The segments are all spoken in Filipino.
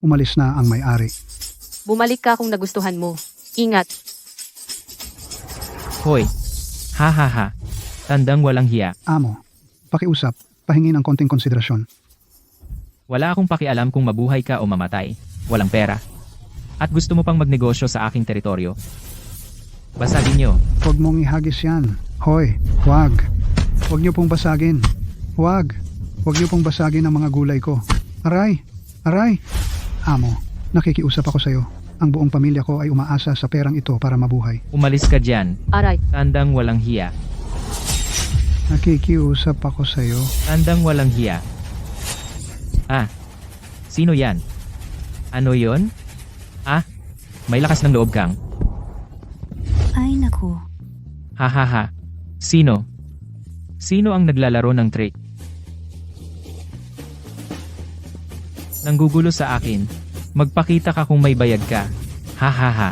Umalis na ang may-ari. Bumalik ka kung nagustuhan mo. Ingat. Hoy! Ha ha ha! Tandang walang hiya. Amo, pakiusap, pahingi ng konting konsiderasyon. Wala akong pakialam kung mabuhay ka o mamatay. Walang pera. At gusto mo pang magnegosyo sa aking teritoryo. Basagin nyo. Huwag mong ihagis yan. Hoy, huwag. Huwag niyo pong basagin. Huwag. Huwag niyo pong basagin ang mga gulay ko. Aray! Aray! Amo, nakikiusap ako sa'yo. Ang buong pamilya ko ay umaasa sa perang ito para mabuhay. Umalis ka dyan. Aray. Tandang walang hiya. Nakikiusap ako sa'yo. Tandang walang hiya. Ah, sino yan? Ano yon? Ah, may lakas ng loob kang. Ay naku. Ha ha ha. Sino? Sino ang naglalaro ng trick? Nanggugulo sa akin. Magpakita ka kung may bayad ka. Ha ha ha.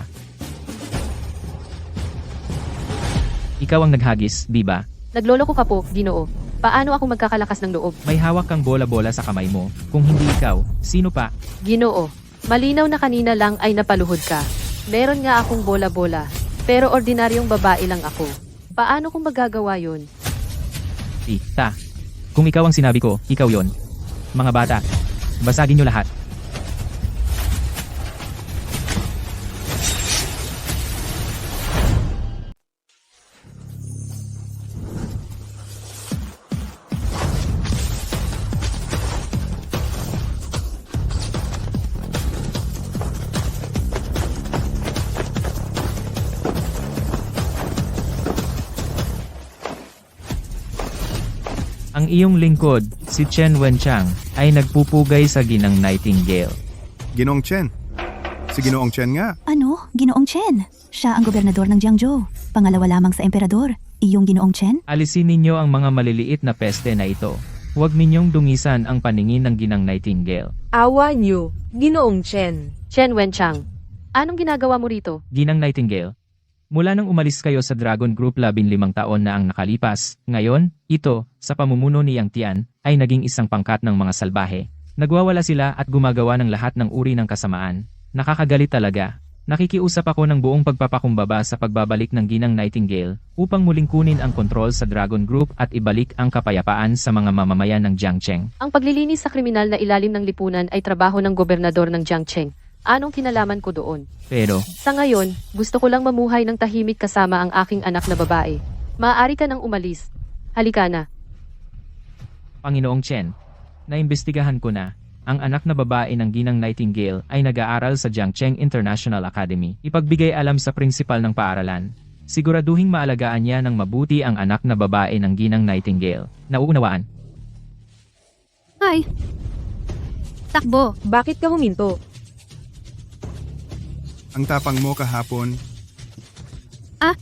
Ikaw ang naghagis, di ba? Nagloloko ka po, Ginoo. Paano ako magkakalakas ng loob? May hawak kang bola-bola sa kamay mo. Kung hindi ikaw, sino pa? Ginoo, malinaw na kanina lang ay napaluhod ka. Meron nga akong bola-bola, pero ordinaryong babae lang ako. Paano kung magagawa yun? Ta. Kung ikaw ang sinabi ko, ikaw yon. Mga bata, basagin nyo lahat. Ang iyong lingkod, si Chen Wenchang, ay nagpupugay sa ginang Nightingale. Ginoong Chen. Si Ginoong Chen nga. Ano? Ginoong Chen. Siya ang gobernador ng Jiangzhou. Pangalawa lamang sa emperador. Iyong Ginoong Chen? Alisin ninyo ang mga maliliit na peste na ito. Huwag ninyong dungisan ang paningin ng ginang Nightingale. Awa niyo, Ginoong Chen. Chen Wenchang, anong ginagawa mo rito? Ginang Nightingale, mula nang umalis kayo sa Dragon Group 15 taon na ang nakalipas, ngayon, ito, sa pamumuno ni Yang Tian, ay naging isang pangkat ng mga salbahe. Nagwawala sila at gumagawa ng lahat ng uri ng kasamaan. Nakakagalit talaga. Nakikiusap ako ng buong pagpapakumbaba sa pagbabalik ng Ginang Nightingale upang muling kunin ang kontrol sa Dragon Group at ibalik ang kapayapaan sa mga mamamayan ng Jiangcheng. Ang paglilinis sa kriminal na ilalim ng lipunan ay trabaho ng gobernador ng Jiangcheng. Anong kinalaman ko doon? Pero, Sa ngayon, gusto ko lang mamuhay ng tahimik kasama ang aking anak na babae. Maaari ka nang umalis. Halika na. Panginoong Chen, naimbestigahan ko na. Ang anak na babae ng Ginang Nightingale ay nag-aaral sa Jiangcheng International Academy. Ipagbigay alam sa prinsipal ng paaralan. Siguraduhing maalagaan niya ng mabuti ang anak na babae ng Ginang Nightingale. Nauunawaan? Ay! Takbo! Bakit ka huminto? Ang tapang mo kahapon. Ah!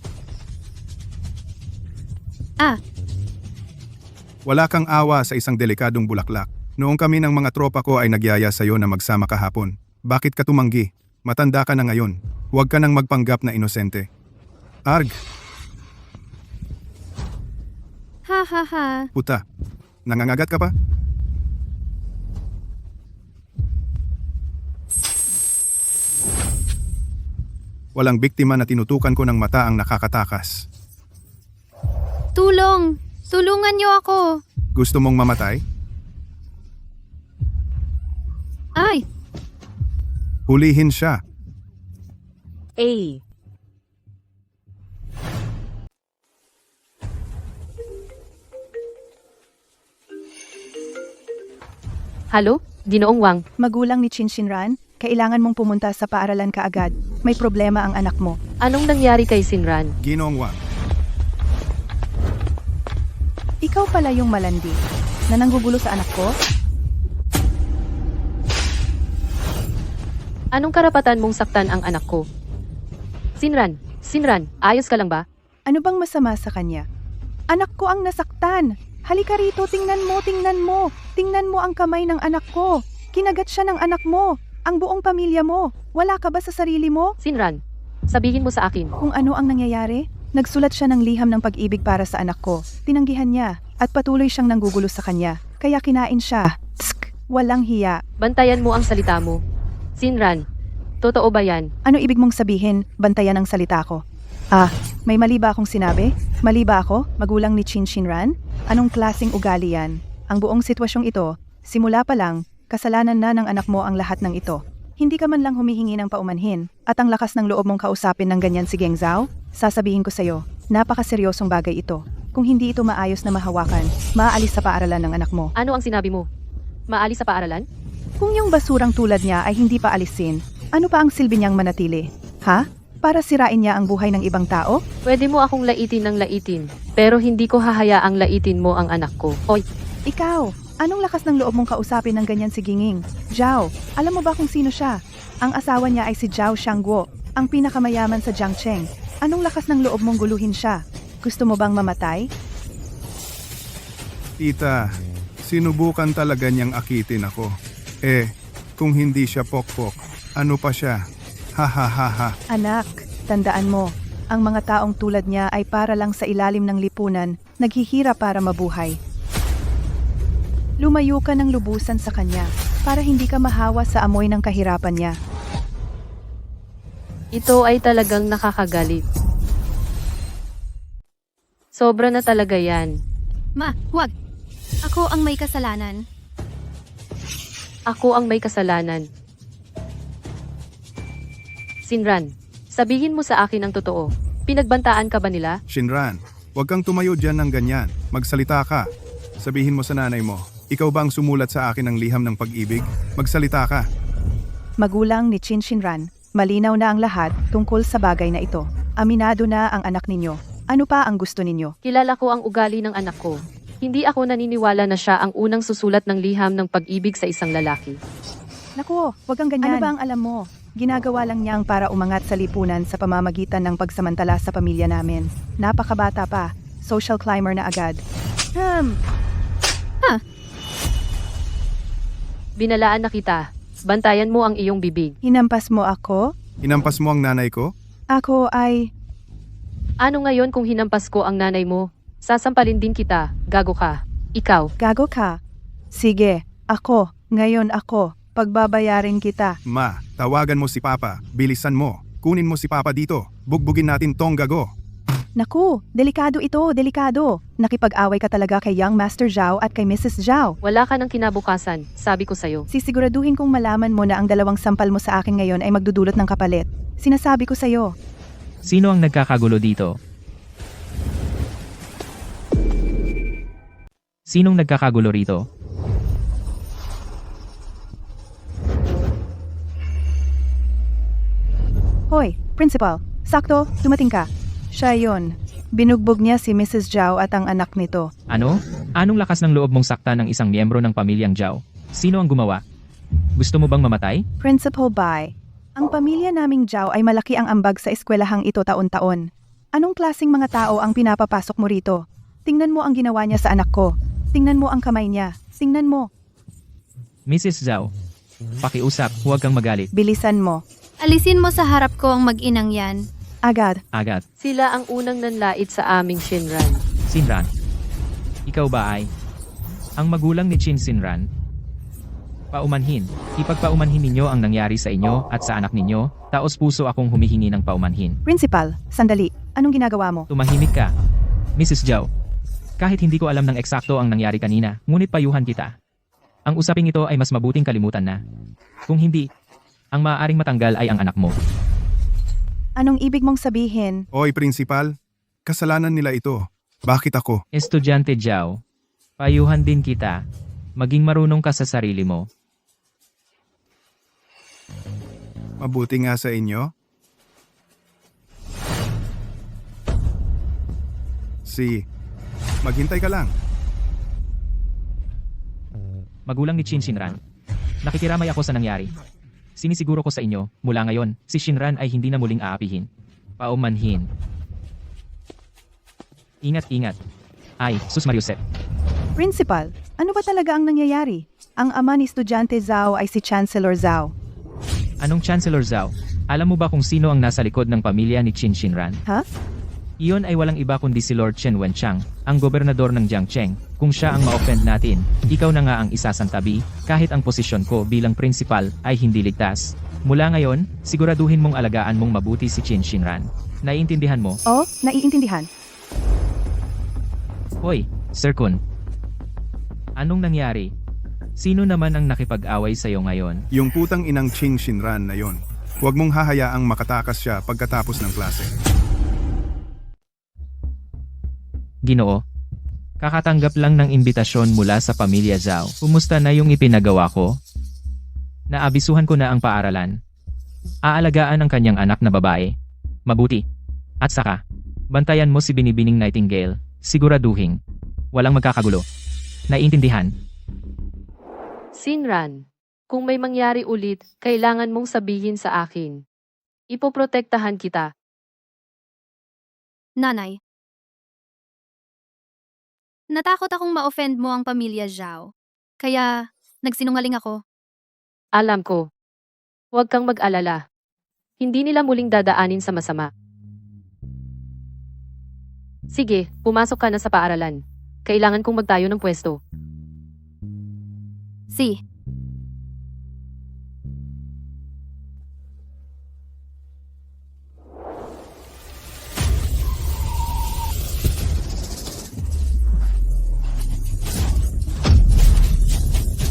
Wala kang awa sa isang delikadong bulaklak. Noong kami ng mga tropa ko ay nagyaya sa'yo na magsama kahapon. Bakit ka tumanggi? Matanda ka na ngayon. Huwag ka nang magpanggap na inosente. Arg, Ha ha ha! puta. Nangangagat ka pa? Walang biktima na tinutukan ko ng mata ang nakakatakas. Tulong! Tulungan niyo ako! Gusto mong mamatay? Ay! Hulihin siya. A. Halo? Ginoong Wang, Magulang ni Chin Shinran, kailangan mong pumunta sa paaralan kaagad. May problema ang anak mo. anong nangyari kay Sinran? Ginoong Wang. Ikaw pala yung malandi na nanggugulo sa anak ko? Anong karapatan mong saktan ang anak ko? Sinran, ayos ka lang ba? Ano bang masama sa kanya? Anak ko ang nasaktan. Halika rito, tingnan mo, tingnan mo. Tingnan mo ang kamay ng anak ko. Kinagat siya ng anak mo. Ang buong pamilya mo. Wala ka ba sa sarili mo? Sinran, sabihin mo sa akin. Kung ano ang nangyayari? Nagsulat siya ng liham ng pag-ibig para sa anak ko. Tinanggihan niya at patuloy siyang nanggugulo sa kanya. Kaya kinain siya. Tsk! Walang hiya. Bantayan mo ang salita mo. Sinran, totoo ba yan? Ano ibig mong sabihin, bantayan ang salita ko? May mali ba akong sinabi? Mali ba ako, magulang ni Chin Shinran? Anong klaseng ugali yan? Ang buong sitwasyong ito, simula pa lang, kasalanan na ng anak mo ang lahat ng ito. Hindi ka man lang humihingi ng paumanhin, at ang lakas ng loob mong kausapin ng ganyan si Geng Zhao, sasabihin ko sa'yo, napakaseryosong bagay ito. Kung hindi ito maayos na mahawakan, maaalis sa paaralan ng anak mo. Ano ang sinabi mo? Maalis sa paaralan? Kung yung basurang tulad niya ay hindi pa alisin, ano pa ang silbi niyang manatili? Ha? Para sirain niya ang buhay ng ibang tao? Pwede mo akong laitin ng laitin, pero hindi ko hahayaang laitin mo ang anak ko. Hoy, Ikaw, anong lakas ng loob mong kausapin ng ganyan si Ginging? Zhao, alam mo ba kung sino siya? Ang asawa niya ay si Zhao Shangguo, ang pinakamayaman sa Jiangcheng. Anong lakas ng loob mong guluhin siya? Gusto mo bang mamatay? Tita, sinubukan talaga niyang akitin ako. Kung hindi siya pokpok, ano pa siya? Ha ha ha ha. Anak, tandaan mo, ang mga taong tulad niya ay para lang sa ilalim ng lipunan, naghihirap para mabuhay. Lumayo ka ng lubusan sa kanya, para hindi ka mahawa sa amoy ng kahirapan niya. ito ay talagang nakakagalit. Sobra na talaga yan. Ma, wag. Ako ang may kasalanan. Ako ang may kasalanan. Sinran, sabihin mo sa akin ang totoo. Pinagbantaan ka ba nila? Shinran, huwag kang tumayo dyan ng ganyan. Magsalita ka. Sabihin mo sa nanay mo, ikaw ba ang sumulat sa akin ng liham ng pag-ibig? Magsalita ka. Magulang ni Chin Shinran, malinaw na ang lahat tungkol sa bagay na ito. Aminado na ang anak ninyo. Ano pa ang gusto ninyo? Kilala ko ang ugali ng anak ko. Hindi ako naniniwala na siya ang unang susulat ng liham ng pag-ibig sa isang lalaki. Naku, wag kang ganyan. Ano ba ang alam mo? Ginagawa lang niyang para umangat sa lipunan sa pamamagitan ng pagsamantala sa pamilya namin. Napakabata pa. Social climber na agad. Binalaan na kita. Bantayan mo ang iyong bibig. Hinampas mo ako? Hinampas mo ang nanay ko? Ako ay... Ano ngayon kung hinampas ko ang nanay mo? Sasampalin din kita. Gago ka. Ikaw. Gago ka? Sige, ako. Ngayon ako. Pagbabayarin kita. Ma, tawagan mo si Papa. Bilisan mo. Kunin mo si Papa dito. Bugbugin natin tong gago. Naku, delikado ito, delikado. Nakipag-away ka talaga kay Young Master Zhao at kay Mrs. Zhao. Wala ka ng kinabukasan. Sabi ko sa'yo. Sisiguraduhin kong malaman mo na ang dalawang sampal mo sa akin ngayon ay magdudulot ng kapalit. Sinasabi ko sa'yo. Sino ang nagkakagulo dito? Sinong nagkakagulo rito? Hoy, Principal, sakto, dumating ka. Siya yun. Binugbog niya si Mrs. Zhao at ang anak nito. Ano? Anong lakas ng loob mong sakta ng isang miyembro ng pamilyang Zhao? Sino ang gumawa? Gusto mo bang mamatay? Principal Bai, ang pamilya naming Zhao ay malaki ang ambag sa eskwelahang ito taon-taon. Anong klaseng mga tao ang pinapapasok mo rito? Tingnan mo ang ginawa niya sa anak ko. Tingnan mo ang kamay niya. Tingnan mo. Mrs. Zhao, pakiusap, huwag kang magalit. Bilisan mo. Alisin mo sa harap ko ang mag-inang yan. Agad. Agad. Sila ang unang nanlait sa aming Shinran. Sinran. Ikaw ba ay ang magulang ni Chin Sinran? Paumanhin. Ipagpaumanhin ninyo ang nangyari sa inyo at sa anak ninyo. Taos puso akong humihingi ng paumanhin. Principal, sandali. Anong ginagawa mo? Tumahimik ka. Mrs. Zhao. Kahit hindi ko alam ng eksakto ang nangyari kanina, ngunit payuhan kita. Ang usaping ito ay mas mabuting kalimutan na. Kung hindi, ang maaaring matanggal ay ang anak mo. Anong ibig mong sabihin? Oy, Principal. Kasalanan nila ito. Bakit ako? Estudyante Zhao, payuhan din kita. Maging marunong ka sa sarili mo. Mabuti nga sa inyo. Maghintay ka lang. Magulang ni Chin Shinran. Nakikiramay ako sa nangyari. Sinisiguro ko sa inyo, mula ngayon, si Shinran ay hindi na muling aapihin. Paumanhin. Ingat-ingat. Ay, sus Mariusep. Principal, ano ba talaga ang nangyayari? Ang ama ni estudyante Zhao ay si Chancellor Zhao. Anong Chancellor Zhao? Alam mo ba kung sino ang nasa likod ng pamilya ni Chin Shinran? Ha? Iyon ay walang iba kundi si Lord Chen Wenchang, ang gobernador ng Jiangcheng. Kung siya ang ma-offend natin, ikaw na nga ang isasantabi, kahit ang posisyon ko bilang principal ay hindi ligtas. Mula ngayon, siguraduhin mong alagaan mong mabuti si Qin Shinran. Naiintindihan mo? Oh, naiintindihan. Hoy, Sir Kun. Anong nangyari? Sino naman ang nakipag-away sa'yo ngayon? Yung putang inang Qin Shinran na yon. Huwag mong hahayaang makatakas siya pagkatapos ng klase. Ginoo. Kakatanggap lang ng imbitasyon mula sa pamilya Zhao. Kumusta na yung ipinagawa ko? Naabisuhan ko na ang paaralan. Aalagaan ang kanyang anak na babae. Mabuti. At saka, bantayan mo si Binibining Nightingale. Siguraduhin. Walang magkakagulo. Naiintindihan? Sinran, kung may mangyari ulit, kailangan mong sabihin sa akin. Ipoprotektahan kita. Nanay. Natakot akong ma-offend mo ang pamilya Zhao. Kaya, nagsinungaling ako. Alam ko. Huwag kang mag-alala. Hindi nila muling dadaanin sa masama. Sige, pumasok ka na sa paaralan. Kailangan kong magtayo ng pwesto. Si.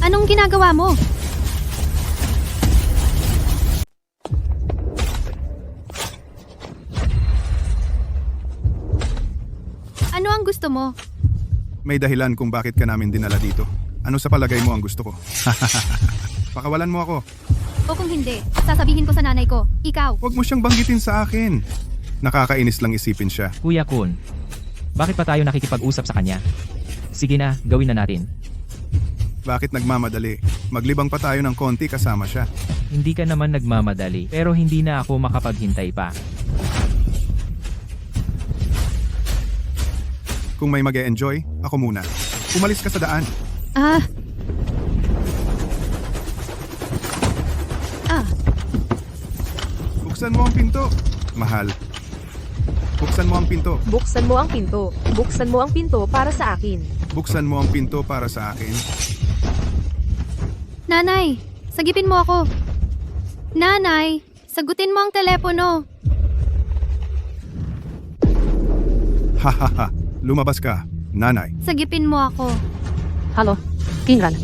Anong ginagawa mo? Ano ang gusto mo? May dahilan kung bakit ka namin dinala dito. Ano sa palagay mo ang gusto ko? Pakawalan mo ako. O kung hindi, sasabihin ko sa nanay ko, ikaw. Huwag mo siyang banggitin sa akin. Nakakainis lang isipin siya. Kuya Kun. Bakit pa tayo nakikipag-usap sa kanya? Sige na, gawin na natin. Bakit nagmamadali? Maglibang pa tayo ng konti kasama siya. Hindi ka naman nagmamadali, pero hindi na ako makapaghintay pa. Kung may mag-e-enjoy, ako muna. Umalis ka sa daan. Ah. Buksan mo ang pinto. Mahal. Buksan mo ang pinto. Buksan mo ang pinto. Buksan mo ang pinto para sa akin. Buksan mo ang pinto para sa akin. Nanay, sagipin mo ako. Nanay, sagutin mo ang telepono. Hahaha. Lumabas ka, nanay. Sagipin mo ako. Halo, Kinran.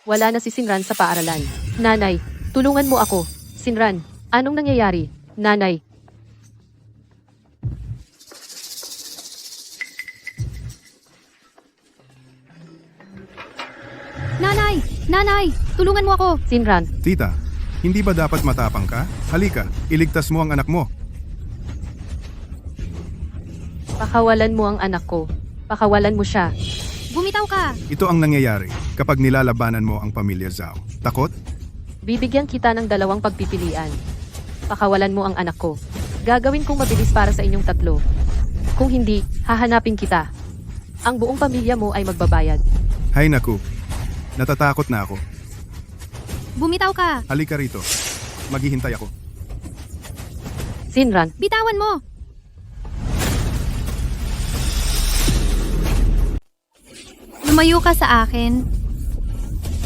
Wala na si Sinran sa paaralan. Nanay, tulungan mo ako. Sinran, anong nangyayari? Nanay. Nanay! Nanay! Tulungan mo ako! Sinran, Tita, hindi ba dapat matapang ka? Halika, iligtas mo ang anak mo. pakawalan mo ang anak ko. Pakawalan mo siya. Bumitaw ka! Ito ang nangyayari kapag nilalabanan mo ang pamilya Zhao. Takot? Bibigyan kita ng dalawang pagpipilian. Pakawalan mo ang anak ko. Gagawin kong mabilis para sa inyong tatlo. Kung hindi, hahanapin kita. Ang buong pamilya mo ay magbabayad. Hay naku, natatakot na ako. Bumitaw ka! Halika rito. Maghihintay ako. Sinran, Bitawan mo! Lumayo ka sa akin.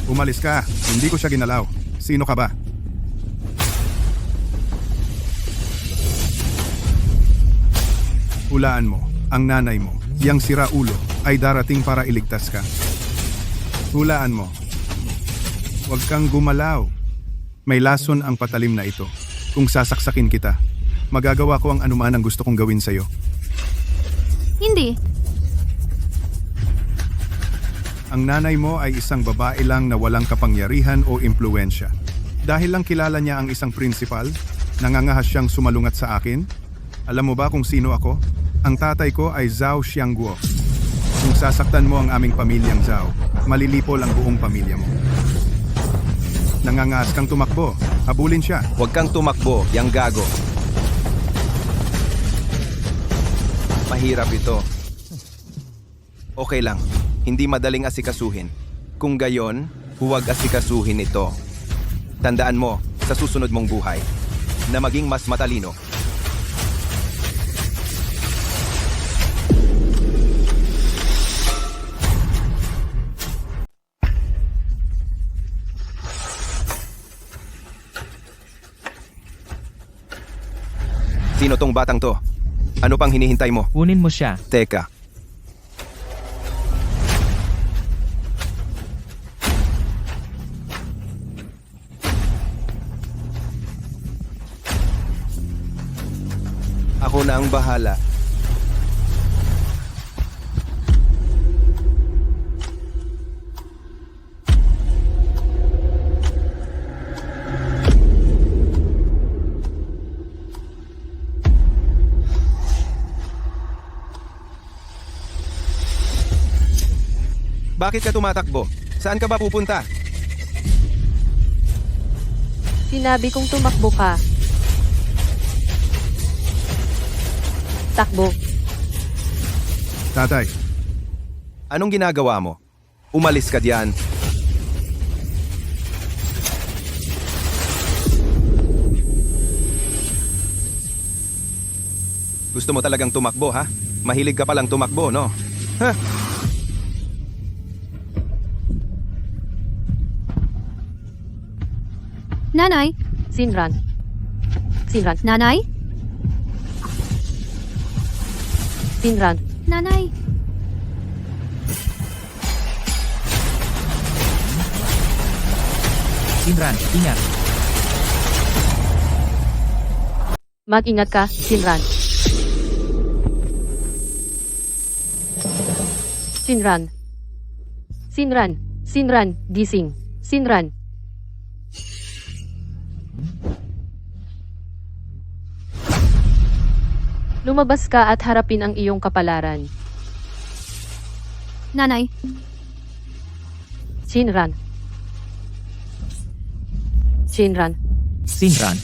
Umalis ka. Hindi ko siya ginalaw. Sino ka ba? Hulaan mo, ang nanay mo, yang sira ulo, ay darating para iligtas ka. Hulaan mo. Huwag kang gumalaw. May lason ang patalim na ito. Kung sasaksakin kita, magagawa ko ang anuman ang gusto kong gawin sa'yo. Hindi. Ang nanay mo ay isang babae lang na walang kapangyarihan o impluensya. Dahil lang kilala niya ang isang principal, nangangahas siyang sumalungat sa akin. Alam mo ba kung sino ako? Ang tatay ko ay Zhao Xiangguo. Kung sasaktan mo ang aming pamilyang Zhao, malilipol ang buong pamilya mo. Nangangahas kang tumakbo. Habulin siya. Huwag kang tumakbo, yang gago. Mahirap ito. Okay lang, hindi madaling asikasuhin. Kung gayon, Huwag asikasuhin ito. Tandaan mo, sa susunod mong buhay, na maging mas matalino. Sino tong batang to? Ano pang hinihintay mo? Kunin mo siya. Teka, ako na ang bahala. Bakit ka tumatakbo? Saan ka ba pupunta? Sinabi kong tumakbo ka. Takbo. Tatay, Anong ginagawa mo? Umalis ka diyan. Gusto mo talagang tumakbo, ha? Mahilig ka palang tumakbo, no? Ha? Nanay? Sinran. Sinran. Nanay? Sinran. Nanay? Sinran, ingat. Mag-ingat ka, Sinran. Sinran. Sinran. Sinran. Gising. Sinran. Lumabas ka at harapin ang iyong kapalaran. Nanay? Sinran. Sinran. Sinran.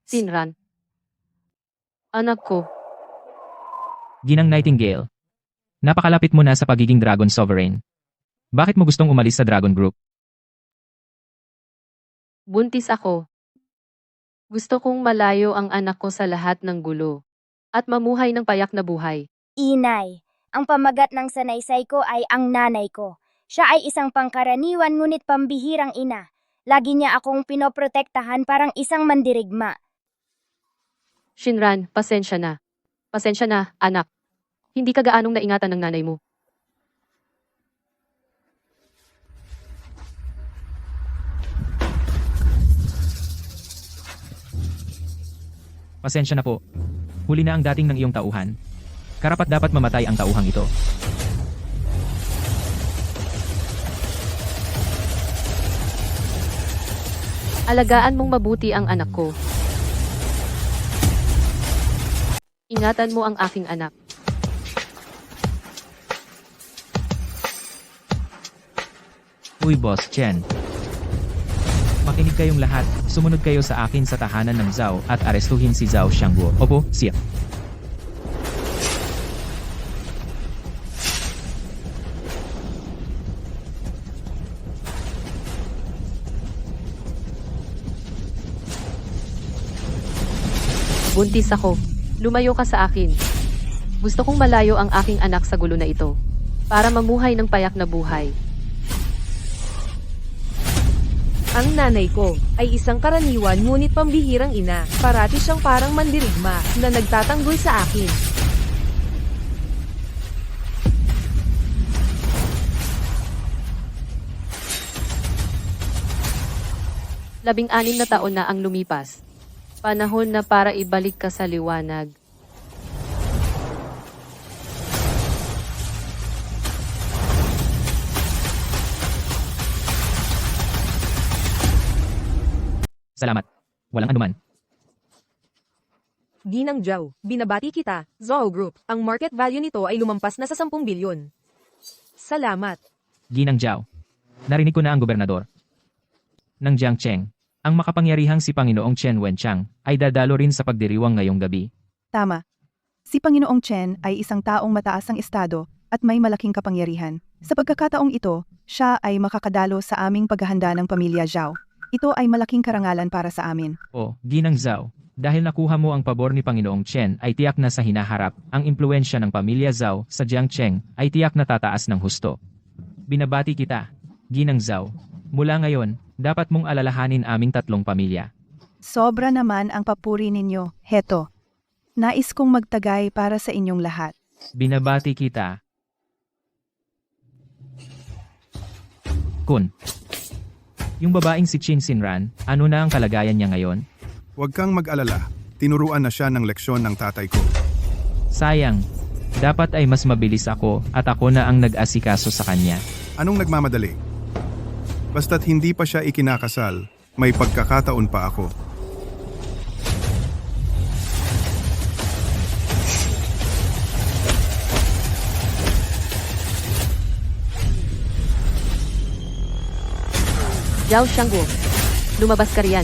Sinran. Anak ko. Ginang Nightingale. Napakalapit mo na sa pagiging Dragon Sovereign. Bakit mo gustong umalis sa Dragon Group? Buntis ako. Gusto kong malayo ang anak ko sa lahat ng gulo. At mamuhay ng payak na buhay. Inay, ang pamagat ng sanaysay ko ay ang nanay ko. Siya ay isang pangkaraniwan ngunit pambihirang ina. Lagi niya akong pinoprotektahan parang isang mandirigma. Shinran, pasensya na. Pasensya na, anak. Hindi ka gaanong naingatan ng nanay mo. Pasensya na po. Huli na ang dating ng iyong tauhan. Karapat dapat mamatay ang tauhang ito. Alagaan mong mabuti ang anak ko. Ingatan mo ang aking anak. Uy, Boss Chen. Makinig kayong lahat, sumunod kayo sa akin sa tahanan ng Zhao at arestuhin si Zhao Xiangguo. Opo, siya. Buntis ako. Lumayo ka sa akin. Gusto kong malayo ang aking anak sa gulo na ito. Para mamuhay ng payak na buhay. Ang nanay ko ay isang karaniwan ngunit pambihirang ina. Parati siyang parang mandirigma na nagtatanggol sa akin. Labing-anim na taon na ang lumipas. Panahon na para ibalik ka sa liwanag. Salamat. Walang anuman. Ginang Zhao, binabati kita, Zhao Group. Ang market value nito ay lumampas na sa 10 bilyon. Salamat. Ginang Zhao. Narinig ko na ang gobernador ng Jiangcheng. Ang makapangyarihang si Panginoong Chen Wenchang ay dadalo rin sa pagdiriwang ngayong gabi. Tama. Si Panginoong Chen ay isang taong mataas ang estado at may malaking kapangyarihan. Sa pagkakataong ito, siya ay makakadalo sa aming paghahanda ng pamilya Zhao. Ito ay malaking karangalan para sa amin. O, Ginang Zhao, dahil nakuha mo ang pabor ni Panginoong Chen ay tiyak na sa hinaharap, ang impluensya ng pamilya Zhao sa Jiangcheng ay tiyak na tataas ng husto. Binabati kita, Ginang Zhao. Mula ngayon, dapat mong alalahanin aming tatlong pamilya. Sobra naman ang papuri ninyo. Heto. Nais kong magtagay para sa inyong lahat. Binabati kita. Kun. Yung babaeng si Chin Sinran, ano na ang kalagayan niya ngayon? Huwag kang mag-alala. Tinuruan na siya ng leksyon ng tatay ko. Sayang. Dapat ay mas mabilis ako at ako na ang nag-asikaso sa kanya. Anong nagmamadali? Basta't hindi pa siya ikinakasal, may pagkakataon pa ako. Zhao Xiangguo, lumabas ka riyan.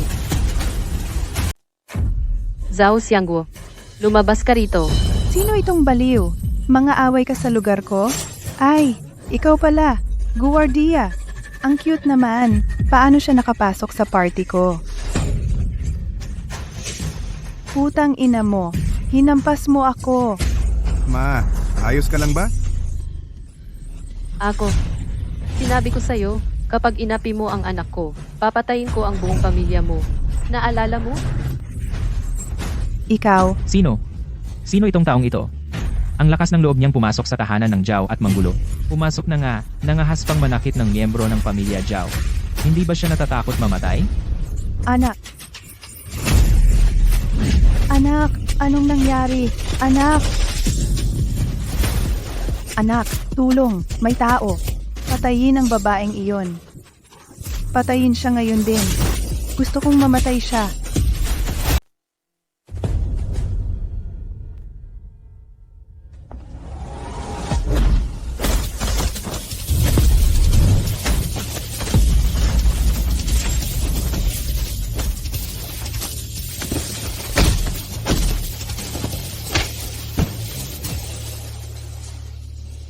Zhao Xiangguo, lumabas ka rito. Sino itong baliw? Mga away ka sa lugar ko? Ay, ikaw pala. Guwardiya. Ang cute naman. Paano siya nakapasok sa party ko? Putang ina mo. Hinampas mo ako. Ma, ayos ka lang ba? Ako, sinabi ko sa'yo, kapag inapi mo ang anak ko, papatayin ko ang buong pamilya mo. Naalala mo? Ikaw, Sino? Sino itong taong ito? Ang lakas ng loob niyang pumasok sa tahanan ng Zhao at manggulo. Pumasok na nga, nangahas pang manakit ng miyembro ng pamilya Zhao. Hindi ba siya natatakot mamatay? anak. Anak, anong nangyari? Anak! Anak, tulong, may tao. Patayin ang babaeng iyon. Patayin siya ngayon din. Gusto kong mamatay siya.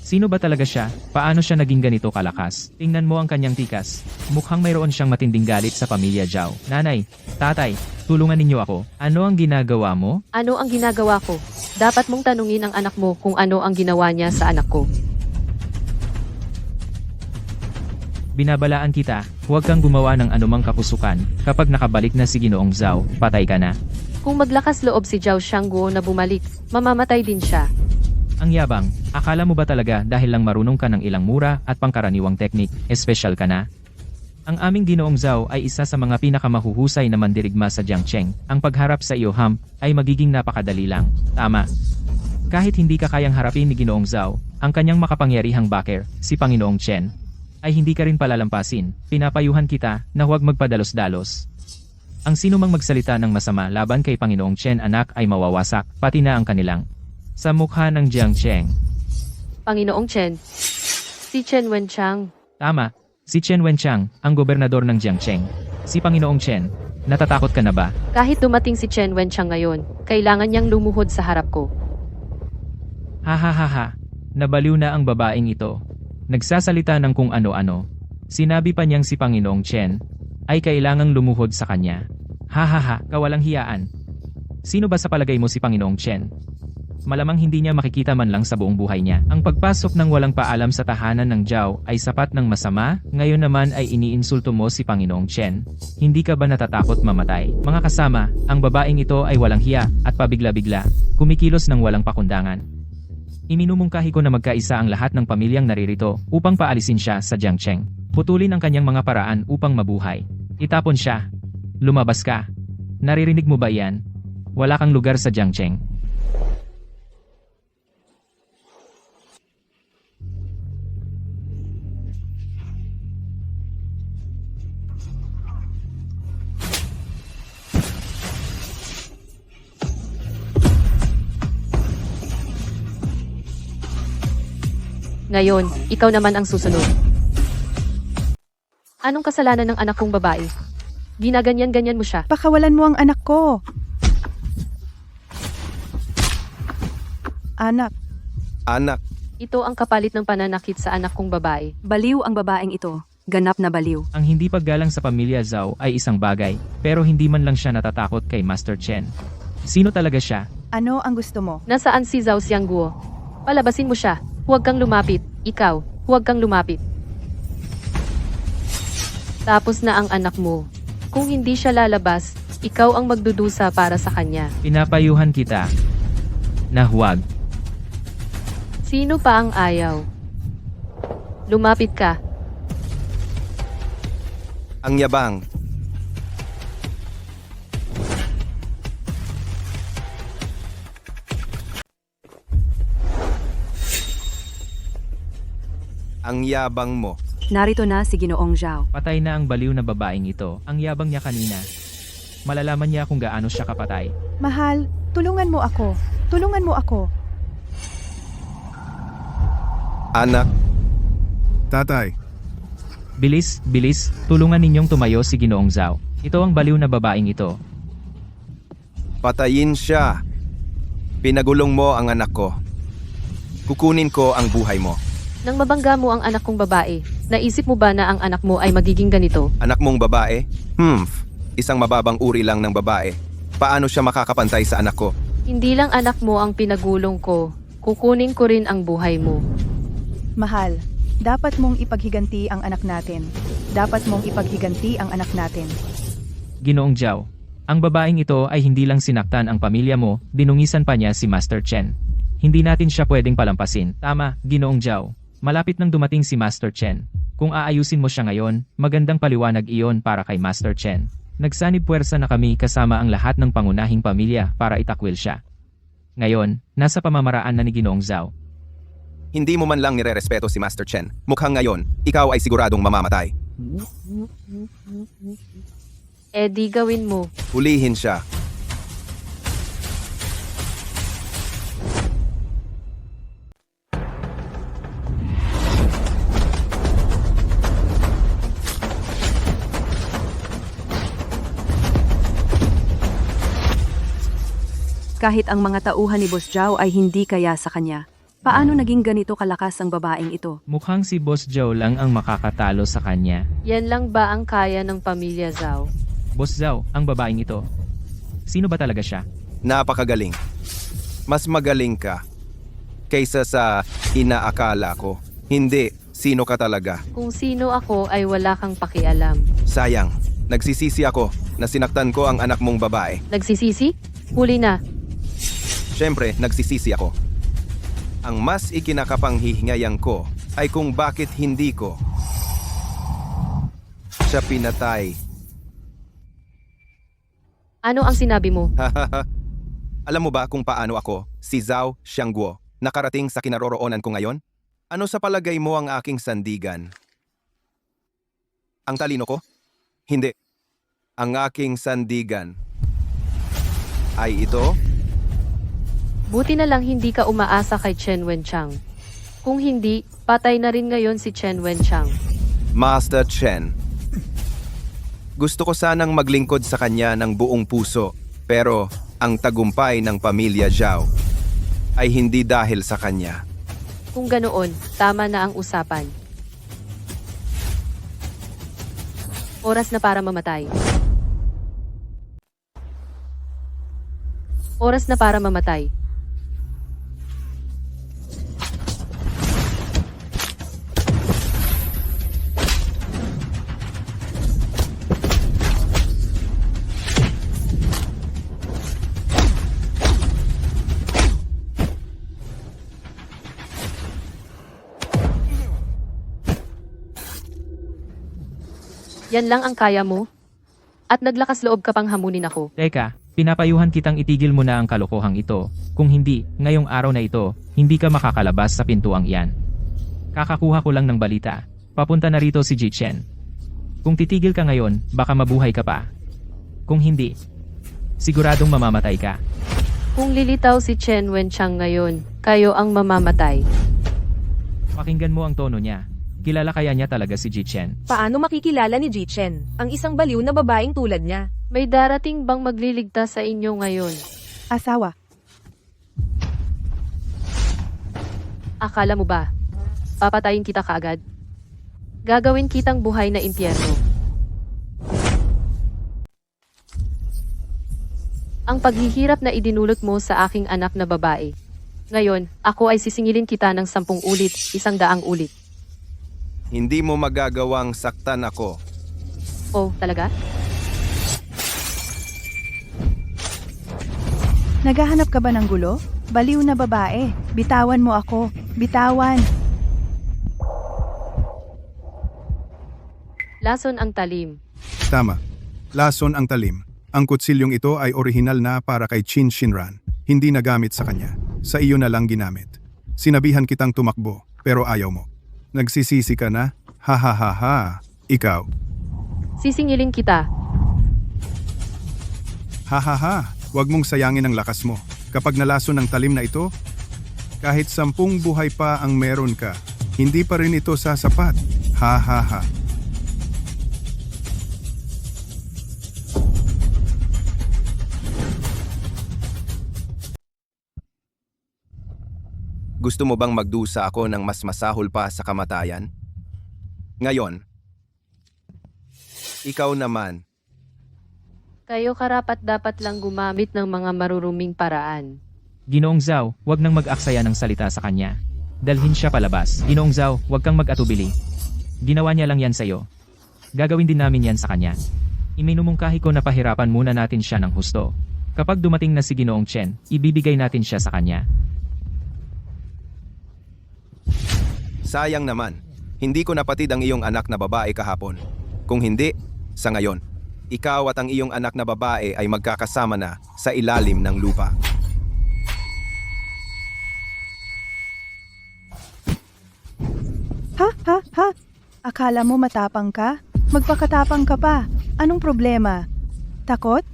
Sino ba talaga siya? Paano siya naging ganito kalakas? Tingnan mo ang kanyang tikas. Mukhang mayroon siyang matinding galit sa pamilya Zhao. Nanay, tatay, tulungan ninyo ako. Ano ang ginagawa mo? Ano ang ginagawa ko? Dapat mong tanungin ang anak mo kung ano ang ginawa niya sa anak ko. Binabalaan kita, huwag kang gumawa ng anumang kapusukan. Kapag nakabalik na si Ginoong Zhao, patay ka na. Kung maglakas loob si Zhao Xiangguo na bumalik, mamamatay din siya. Ang yabang, akala mo ba talaga dahil lang marunong ka ng ilang mura at pangkaraniwang teknik, espesyal ka na? Ang aming Ginoong Zhao ay isa sa mga pinakamahuhusay na mandirigma sa Jiangcheng. Ang pagharap sa iyo, ay magiging napakadali lang. Tama. Kahit hindi ka kayang harapin ni Ginoong Zhao, ang kanyang makapangyarihang backer, si Panginoong Chen, ay hindi ka rin palalampasin. Pinapayuhan kita na huwag magpadalos-dalos. Ang sino mang magsalita ng masama laban kay Panginoong Chen anak ay mawawasak, pati na ang kanilang sa mukha ng Jiangcheng. Panginoong Chen. Si Chen Wenchang. Tama, si Chen Wenchang, ang gobernador ng Jiangcheng. Si Panginoong Chen, natatakot ka na ba? Kahit dumating si Chen Wenchang ngayon, kailangan niyang lumuhod sa harap ko. Ha, nabaliw na ang babaeng ito. Nagsasalita ng kung ano-ano. Sinabi pa niyang si Panginoong Chen ay kailangang lumuhod sa kanya. Ha, kawalang hiyaan. Sino ba sa palagay mo si Panginoong Chen? Malamang hindi niya makikita man lang sa buong buhay niya. Ang pagpasok ng walang paalam sa tahanan ng Zhao ay sapat ng masama, ngayon naman ay iniinsulto mo si Panginoong Chen. Hindi ka ba natatakot mamatay? Mga kasama, ang babaeng ito ay walang hiya at pabigla-bigla, kumikilos ng walang pakundangan. Iminumungkahi ko na magkaisa ang lahat ng pamilyang naririto upang paalisin siya sa Jiangcheng. Putulin ang kanyang mga paraan upang mabuhay. Itapon siya. Lumabas ka. Naririnig mo ba iyan? Wala kang lugar sa Jiangcheng. Ngayon, ikaw naman ang susunod. Anong kasalanan ng anak kong babae? Ginaganyan-ganyan mo siya. Pakawalan mo ang anak ko. Anak, Anak, Ito ang kapalit ng pananakit sa anak kong babae. Baliw ang babaeng ito. Ganap na baliw. Ang hindi paggalang sa pamilya Zhao ay isang bagay, pero hindi man lang siya natatakot kay Master Chen. Sino talaga siya? ano ang gusto mo? Nasaan si Zhao Xiangguo? Palabasin mo siya. Huwag kang lumapit. Ikaw, huwag kang lumapit. Tapos na ang anak mo. Kung hindi siya lalabas, ikaw ang magdudusa para sa kanya. Pinapayuhan kita na huwag. Sino pa ang ayaw? Lumapit ka. ang yabang. Ang yabang mo. Narito na si Ginoong Zhao. Patay na ang baliw na babaeng ito. Ang yabang niya kanina. Malalaman niya kung gaano siya kapatay. Mahal, tulungan mo ako. Tulungan mo ako. Anak, Tatay, Bilis, bilis, tulungan ninyong tumayo si Ginoong Zhao. Ito ang baliw na babaeng ito. patayin siya. Pinagulong mo ang anak ko. Kukunin ko ang buhay mo. Nang mabangga mo ang anak kong babae, naisip mo ba na ang anak mo ay magiging ganito? Anak mong babae? Isang mababang uri lang ng babae. Paano siya makakapantay sa anak ko? Hindi lang anak mo ang pinagulong ko, kukunin ko rin ang buhay mo. Mahal, dapat mong ipaghiganti ang anak natin. Dapat mong ipaghiganti ang anak natin. Ginoong Zhao, ang babaeng ito ay hindi lang sinaktan ang pamilya mo, dinungisan pa niya si Master Chen. Hindi natin siya pwedeng palampasin. Tama, Ginoong Zhao. Malapit nang dumating si Master Chen. Kung aayusin mo siya ngayon, magandang paliwanag iyon para kay Master Chen. Nagsanib puwersa na kami kasama ang lahat ng pangunahing pamilya para itakwil siya. Ngayon, nasa pamamaraan na ni Ginoong Zhao. Hindi mo man lang nirerespeto si Master Chen. Mukhang ngayon, ikaw ay siguradong mamamatay. Eh di gawin mo. Hulihin siya. Kahit ang mga tauhan ni Boss Zhao ay hindi kaya sa kanya. Paano naging ganito kalakas ang babaeng ito? Mukhang si Boss Zhao lang ang makakatalo sa kanya. Yan lang ba ang kaya ng pamilya Zhao? Boss Zhao, ang babaeng ito. Sino ba talaga siya? Napakagaling. Mas magaling ka kaysa sa inaakala ko. Hindi, sino ka talaga? Kung sino ako ay wala kang pakialam. Sayang, nagsisisi ako na sinaktan ko ang anak mong babae. Nagsisisi? Huli na. Siyempre, nagsisisi ako. Ang mas ikinakapanghihingayan ko ay kung bakit hindi ko siya pinatay. Ano ang sinabi mo? Alam mo ba kung paano ako, si Zhao Xiangguo, nakarating sa kinaroroonan ko ngayon? Ano sa palagay mo ang aking sandigan? Ang talino ko? Hindi. Ang aking sandigan ay ito? Buti na lang hindi ka umaasa kay Chen Wenchang. Kung hindi, patay na rin ngayon si Chen Wenchang. Master Chen. Gusto ko sanang maglingkod sa kanya ng buong puso, pero ang tagumpay ng pamilya Zhao ay hindi dahil sa kanya. Kung ganoon, tama na ang usapan. Oras na para mamatay. Oras na para mamatay. Yan lang ang kaya mo? At naglakas loob ka pang hamunin ako. Teka, pinapayuhan kitang itigil mo na ang kalokohang ito. Kung hindi, ngayong araw na ito, hindi ka makakalabas sa pintuang iyan. Kakakuha ko lang ng balita. Papunta na rito si Ji Chen. Kung titigil ka ngayon, baka mabuhay ka pa. Kung hindi, siguradong mamamatay ka. Kung lilitaw si Chen Wenchang ngayon, kayo ang mamamatay. Pakinggan mo ang tono niya. Kilala kaya niya talaga si Ji Chen? Paano makikilala ni Ji Chen, ang isang baliw na babaeng tulad niya? May darating bang magliligtas sa inyo ngayon? Asawa, Akala mo ba? Papatayin kita kaagad? Gagawin kitang buhay na impyerno. Ang paghihirap na idinulot mo sa aking anak na babae. Ngayon, ako ay sisingilin kita ng 10 ulit, 100 ulit. Hindi mo magagawang saktan ako. Oh, talaga? Naghahanap ka ba ng gulo? Baliw na babae. Bitawan mo ako. Bitawan. Lason ang talim. Tama. Lason ang talim. Ang kutsilyong ito ay orihinal na para kay Chin Shinran. Hindi nagamit sa kanya. Sa iyo na lang ginamit. Sinabihan kitang tumakbo, pero ayaw mo. Nagsisisi ka na? Ha ha ha ha. Ikaw. Sisingilin kita. Ha ha ha. Huwag mong sayangin ang lakas mo. Kapag nalason ng talim na ito, kahit 10 buhay pa ang meron ka, hindi pa rin ito sasapat. Ha ha ha. Gusto mo bang magdusa ako ng mas masahol pa sa kamatayan? Ngayon, ikaw naman. Kayo karapat dapat lang gumamit ng mga maruruming paraan. Ginoong Zhao, huwag nang mag-aksaya ng salita sa kanya. Dalhin siya palabas. Ginoong Zhao, huwag kang mag-atubili. Ginawa niya lang yan sa'yo. Gagawin din namin yan sa kanya. Iminumungkahi ko na pahirapan muna natin siya ng husto. Kapag dumating na si Ginoong Chen, ibibigay natin siya sa kanya. Sayang naman, hindi ko napatid ang iyong anak na babae kahapon. Kung hindi, sa ngayon, ikaw at ang iyong anak na babae ay magkakasama na sa ilalim ng lupa. Ha ha ha. Akala mo matapang ka? Magpakatapang ka pa. Anong problema? Takot?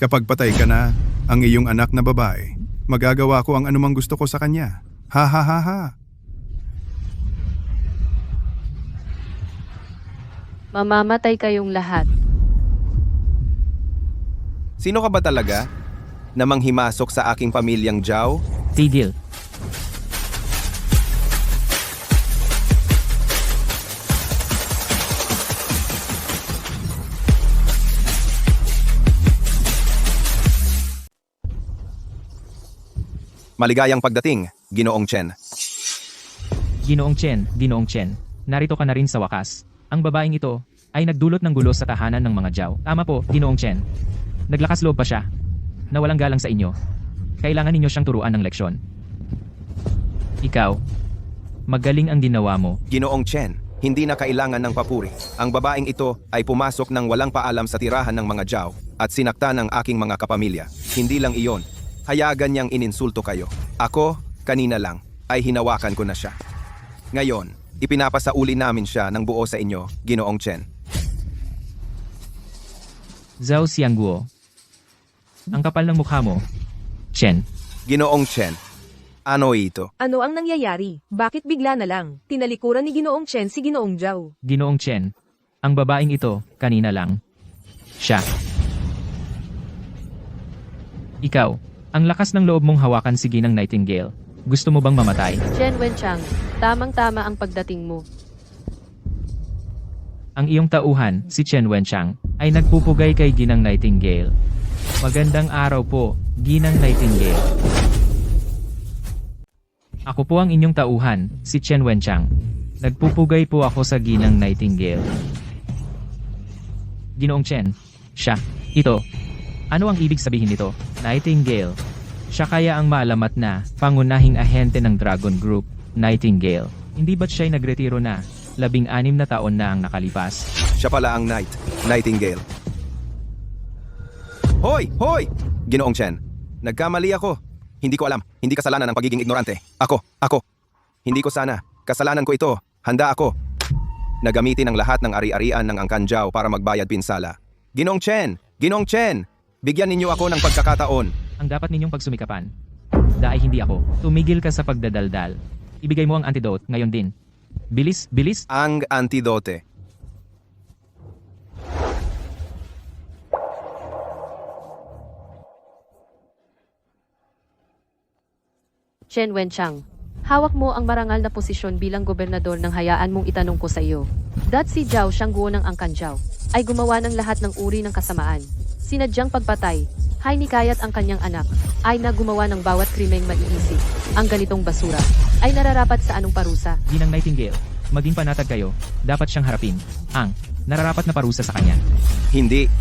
Kapag patay ka na, ang iyong anak na babae, magagawa ko ang anumang gusto ko sa kanya. Ha ha ha ha. Mamamatay kayong lahat. Sino ka ba talaga? Namang himasok sa aking pamilyang Zhao? Tigil. Maligayang pagdating, Ginoong Chen. Ginoong Chen, narito ka na rin sa wakas. Ang babaeng ito ay nagdulot ng gulo sa tahanan ng mga Zhao. Tama po, Ginoong Chen. Naglakas loob pa siya na walang galang sa inyo. Kailangan ninyo siyang turuan ng leksyon. Ikaw, magaling ang ginawa mo. Ginoong Chen, hindi na kailangan ng papuri. Ang babaeng ito ay pumasok ng walang paalam sa tirahan ng mga Zhao at sinakta ng aking mga kapamilya. Hindi lang iyon. Hayagan niyang ininsulto kayo. Ako, kanina lang, ay hinawakan ko na siya. Ngayon, ipinapasauli namin siya ng buo sa inyo, Ginoong Chen. Zhao Xiangguo. Ang kapal ng mukha mo. Chen. Ginoong Chen, ano ito? Ano ang nangyayari? Bakit bigla na lang? Tinalikuran ni Ginoong Chen si Ginoong Zhao. Ginoong Chen. Ang babaeng ito, kanina lang. Siya. Ikaw, ang lakas ng loob mong hawakan si Ginang Nightingale. Gusto mo bang mamatay? Chen Wenchang, tamang-tama ang pagdating mo. Ang iyong tauhan, si Chen Wenchang, ay nagpupugay kay Ginang Nightingale. Magandang araw po, Ginang Nightingale. Ako po ang inyong tauhan, si Chen Wenchang. Nagpupugay po ako sa Ginang Nightingale. Ginoong Chen, siya, ito. Ano ang ibig sabihin nito? Nightingale. Siya kaya ang maalamat na pangunahing ahente ng Dragon Group, Nightingale. Hindi ba't siya'y nagretiro na? 16 na taon na ang nakalipas. Siya pala ang Nightingale. Hoy! Hoy! Ginoong Chen, nagkamali ako. Hindi ko alam. Hindi kasalanan ng pagiging ignorante. Ako. Hindi ko sana. Kasalanan ko ito. Handa ako. Nagamitin ang lahat ng ari-arian ng Angkan Zhao para magbayad pinsala. Ginoong Chen! Bigyan ninyo ako ng pagkakataon. Ang dapat ninyong pagsumikapan. Dahil hindi ako. Tumigil ka sa pagdadaldal. Ibigay mo ang antidote ngayon din. Bilis, bilis. Ang antidote. Chen Wenchang, Hawak mo ang marangal na posisyon bilang gobernador nang hayaan mong itanong ko sa iyo. Si Zhao Shangguo ng Angkan Zhao ay gumawa ng lahat ng uri ng kasamaan. Sinadyang pagpatay, hinikayat ang kanyang anak, ay na gumawa ng bawat krimeng maiisip. Ang ganitong basura ay nararapat sa anong parusa. Ginang Nightingale, maging panatag kayo, dapat siyang harapin. Ang nararapat na parusa sa kanya. Hindi.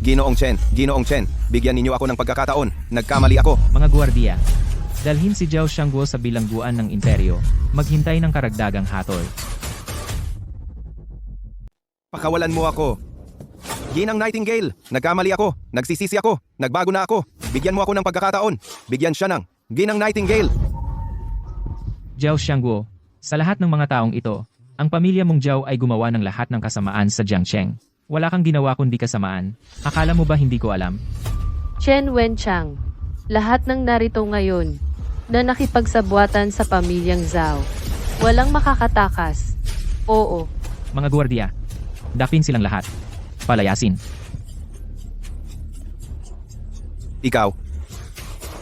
Ginoong Chen, bigyan ninyo ako ng pagkakataon. Nagkamali ako. Mga guwardiya, dalhin si Zhao Shangguo sa bilangguan ng imperyo, maghintay ng karagdagang hatol. Pakawalan mo ako. Ginang Nightingale, nagkamali ako. Nagsisisi ako. Nagbago na ako. Bigyan mo ako ng pagkakataon. Bigyan siya ng Ginang Nightingale. Zhao Shangguo, sa lahat ng mga taong ito, ang pamilya mong Zhao ay gumawa ng lahat ng kasamaan sa Jiangcheng. Wala kang ginawa kundi kasamaan. Akala mo ba hindi ko alam? Chen Wenchang, lahat ng narito ngayon na nakipagsabuatan sa pamilyang Zhao, walang makakatakas. Oo. Mga guwardiya, dakpin silang lahat. Palayasin. Ikaw,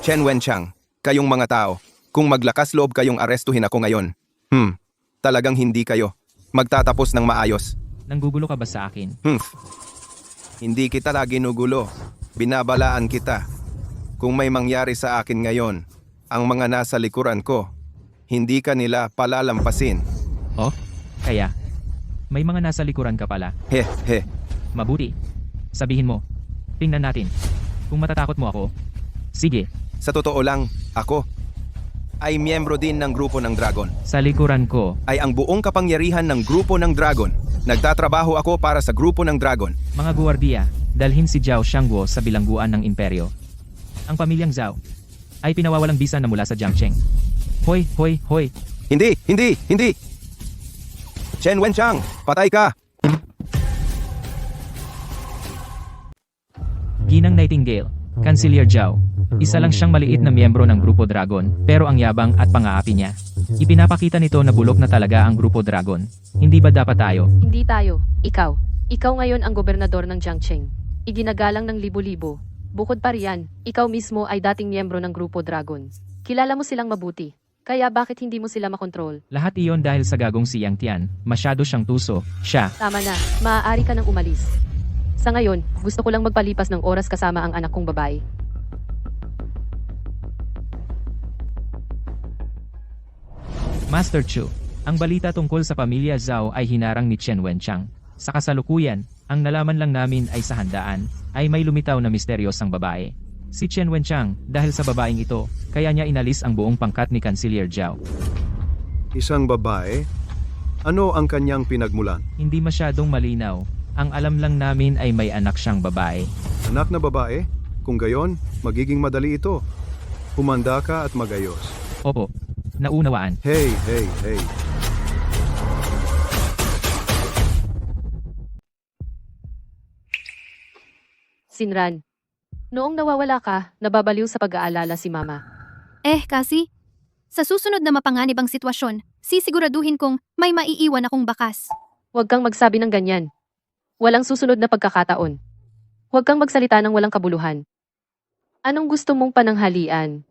Chen Wenchang, kayong mga tao, kung maglakas loob kayong arestuhin ako ngayon, talagang hindi kayo magtatapos ng maayos. Nanggugulo ka ba sa akin? Hindi kita ginugulo. Binabalaan kita. Kung may mangyari sa akin ngayon, ang mga nasa likuran ko, hindi ka nila palalampasin. Oh? Kaya? May mga nasa likuran ka pala. He. Mabuti. Sabihin mo. Tingnan natin. Kung matatakot mo ako. Sige. Sa totoo lang, ako ay miyembro din ng grupo ng Dragon. Sa likuran ko. Ay ang buong kapangyarihan ng grupo ng Dragon. Nagtatrabaho ako para sa grupo ng Dragon. Mga guwardiya, dalhin si Zhao Shangguo sa bilangguan ng imperyo. Ang pamilyang Zhao ay pinawawalang bisa na mula sa Jiangcheng. Hoy! Hindi! Chen Wenchang, patay ka! Ginang Nightingale, Cancelier Zhao. Isa lang siyang maliit na miyembro ng Grupo Dragon, pero ang yabang at pang-aapi niya. Ipinapakita nito na bulok na talaga ang Grupo Dragon. Hindi ba dapat tayo? Hindi tayo. Ikaw. Ikaw ngayon ang gobernador ng Jiangcheng. Iginagalang ng libo-libo. Bukod pa riyan, ikaw mismo ay dating miyembro ng Grupo Dragon. Kilala mo silang mabuti. Kaya bakit hindi mo sila makontrol? Lahat iyon dahil sa gagong si Yang Tian. Masyado siyang tuso. Siya. Tama na. Maaari ka nang umalis. Sa ngayon, gusto ko lang magpalipas ng oras kasama ang anak kong babae. Master Chu, ang balita tungkol sa pamilya Zhao ay hinarang ni Chen Wenchang. Sa kasalukuyan, ang nalaman lang namin ay sa handaan, ay may lumitaw na misteryosang babae. Si Chen Wenchang, dahil sa babaeng ito, kaya niya inalis ang buong pangkat ni Cancelier Zhao. Isang babae? Ano ang kanyang pinagmulan? Hindi masyadong malinaw. Ang alam lang namin ay may anak siyang babae. Anak na babae? Kung gayon, magiging madali ito. Humanda ka at magayos. Opo. Naunawaan. Hey. Sinran. Noong nawawala ka, nababaliw sa pag-aalala si Mama. Kasi, sa susunod na mapanganib ang sitwasyon, sisiguraduhin kong may maiiwan akong bakas. Huwag kang magsabi ng ganyan. Walang susunod na pagkakataon. Huwag kang magsalita ng walang kabuluhan. Anong gusto mong pananghalian?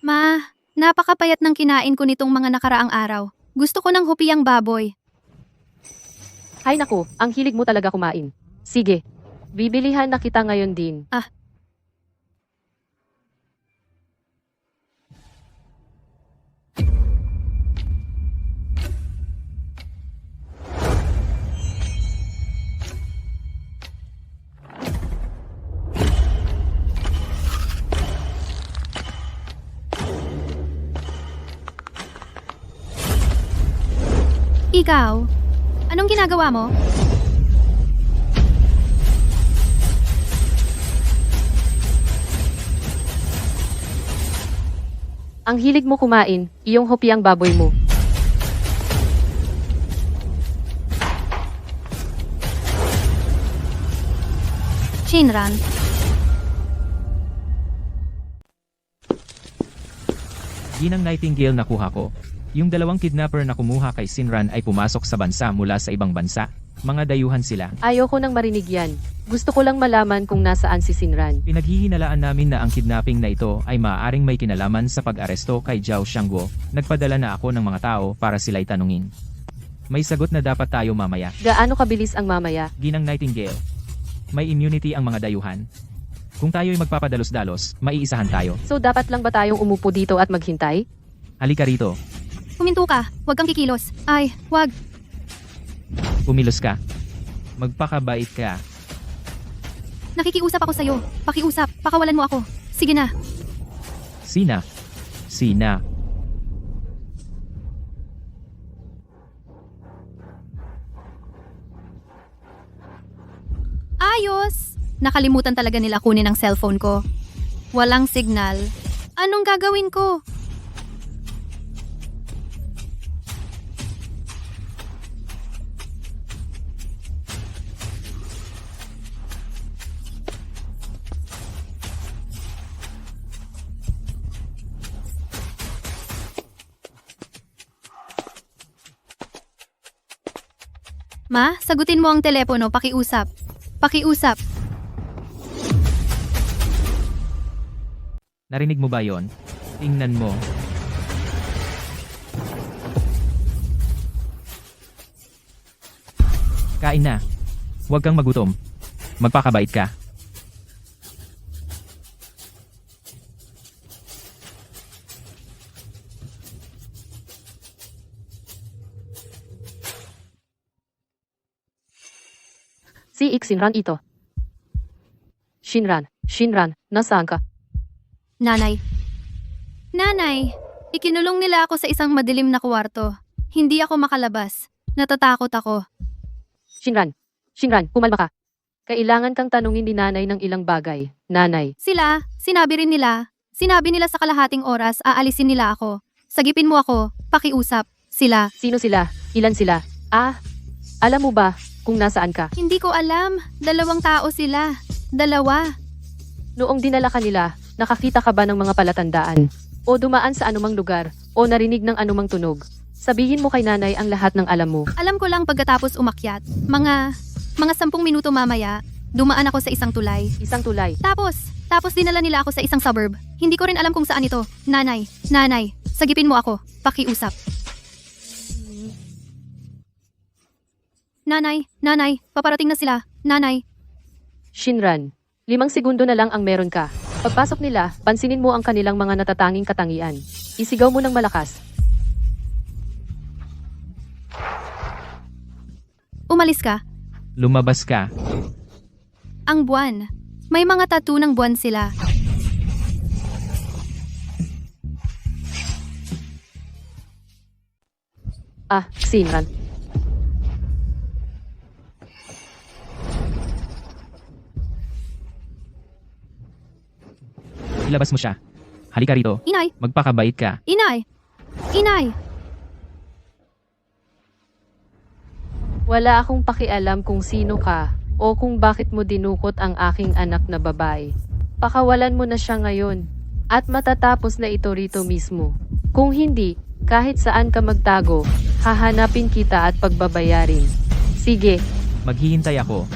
Ma, napakapayat ng kinain ko nitong mga nakaraang araw. Gusto ko ng hupiyang baboy. Hay naku, ang hilig mo talaga kumain. Sige, bibilihan na kita ngayon din. Ikaw, anong ginagawa mo? Ang hilig mo kumain, iyong hopiyang baboy mo. Shinran. Ginang Nightingale nakuha ko. Yung dalawang kidnapper na kumuha kay Sinran ay pumasok sa bansa mula sa ibang bansa. Mga dayuhan sila. Ayoko nang marinig yan. Gusto ko lang malaman kung nasaan si Sinran. Pinaghihinalaan namin na ang kidnapping na ito ay maaaring may kinalaman sa pag-aresto kay Zhao Xiangguo. Nagpadala na ako ng mga tao para sila'y tanungin. May sagot na dapat tayo mamaya. Gaano kabilis ang mamaya? Ginang Nightingale. May immunity ang mga dayuhan. Kung tayo'y magpapadalos-dalos, maiisahan tayo. So dapat lang ba tayong umupo dito at maghintay? Halika rito. Huminto ka. Huwag kang kikilos. Ay, wag. Kumilos ka. Magpakabait ka. Nakikiusap ako sa'yo. Pakiusap. Pakawalan mo ako. Sige na. Sina. Sina. Ayos! Nakalimutan talaga nila kunin ang cellphone ko. Walang signal. Anong gagawin ko? Ma, sagutin mo ang telepono. Pakiusap. Pakiusap. Narinig mo ba yon? Tingnan mo. Kain na. Huwag kang magutom. Magpakabait ka. Si Sinran ito. Shinran, nasaan ka? Nanay. Nanay, ikinulong nila ako sa isang madilim na kwarto. Hindi ako makalabas. Natatakot ako. Shinran, kumalma ka. Kailangan kang tanungin ni nanay ng ilang bagay. Nanay, Sinabi nila sa kalahating oras aalisin nila ako. Sagipin mo ako, pakiusap. sino sila? Ilan sila? Alam mo ba kung nasaan ka? Hindi ko alam. 2 tao sila. 2. Noong dinala ka nila, nakakita ka ba ng mga palatandaan? O dumaan sa anumang lugar? O narinig ng anumang tunog? Sabihin mo kay nanay ang lahat ng alam mo. Alam ko lang pagkatapos umakyat. Mga 10 minuto mamaya, dumaan ako sa isang tulay. Isang tulay. Tapos dinala nila ako sa isang suburb. Hindi ko rin alam kung saan ito. Nanay, sagipin mo ako. Pakiusap. Nanay, paparating na sila. Nanay. Shinran, 5 segundo na lang ang meron ka. Pagpasok nila, pansinin mo ang kanilang mga natatanging katangian. Isigaw mo ng malakas. Umalis ka. Lumabas ka. Ang buwan. May mga tattoo ng buwan sila. Sinran. Ilabas mo siya. Halika rito. Inay, Magpakabait ka. Inay. Wala akong pakialam kung sino ka o kung bakit mo dinukot ang aking anak na babae. Pakawalan mo na siya ngayon at matatapos na ito rito mismo. Kung hindi, kahit saan ka magtago, hahanapin kita at pagbabayarin. Sige, Maghihintay ako.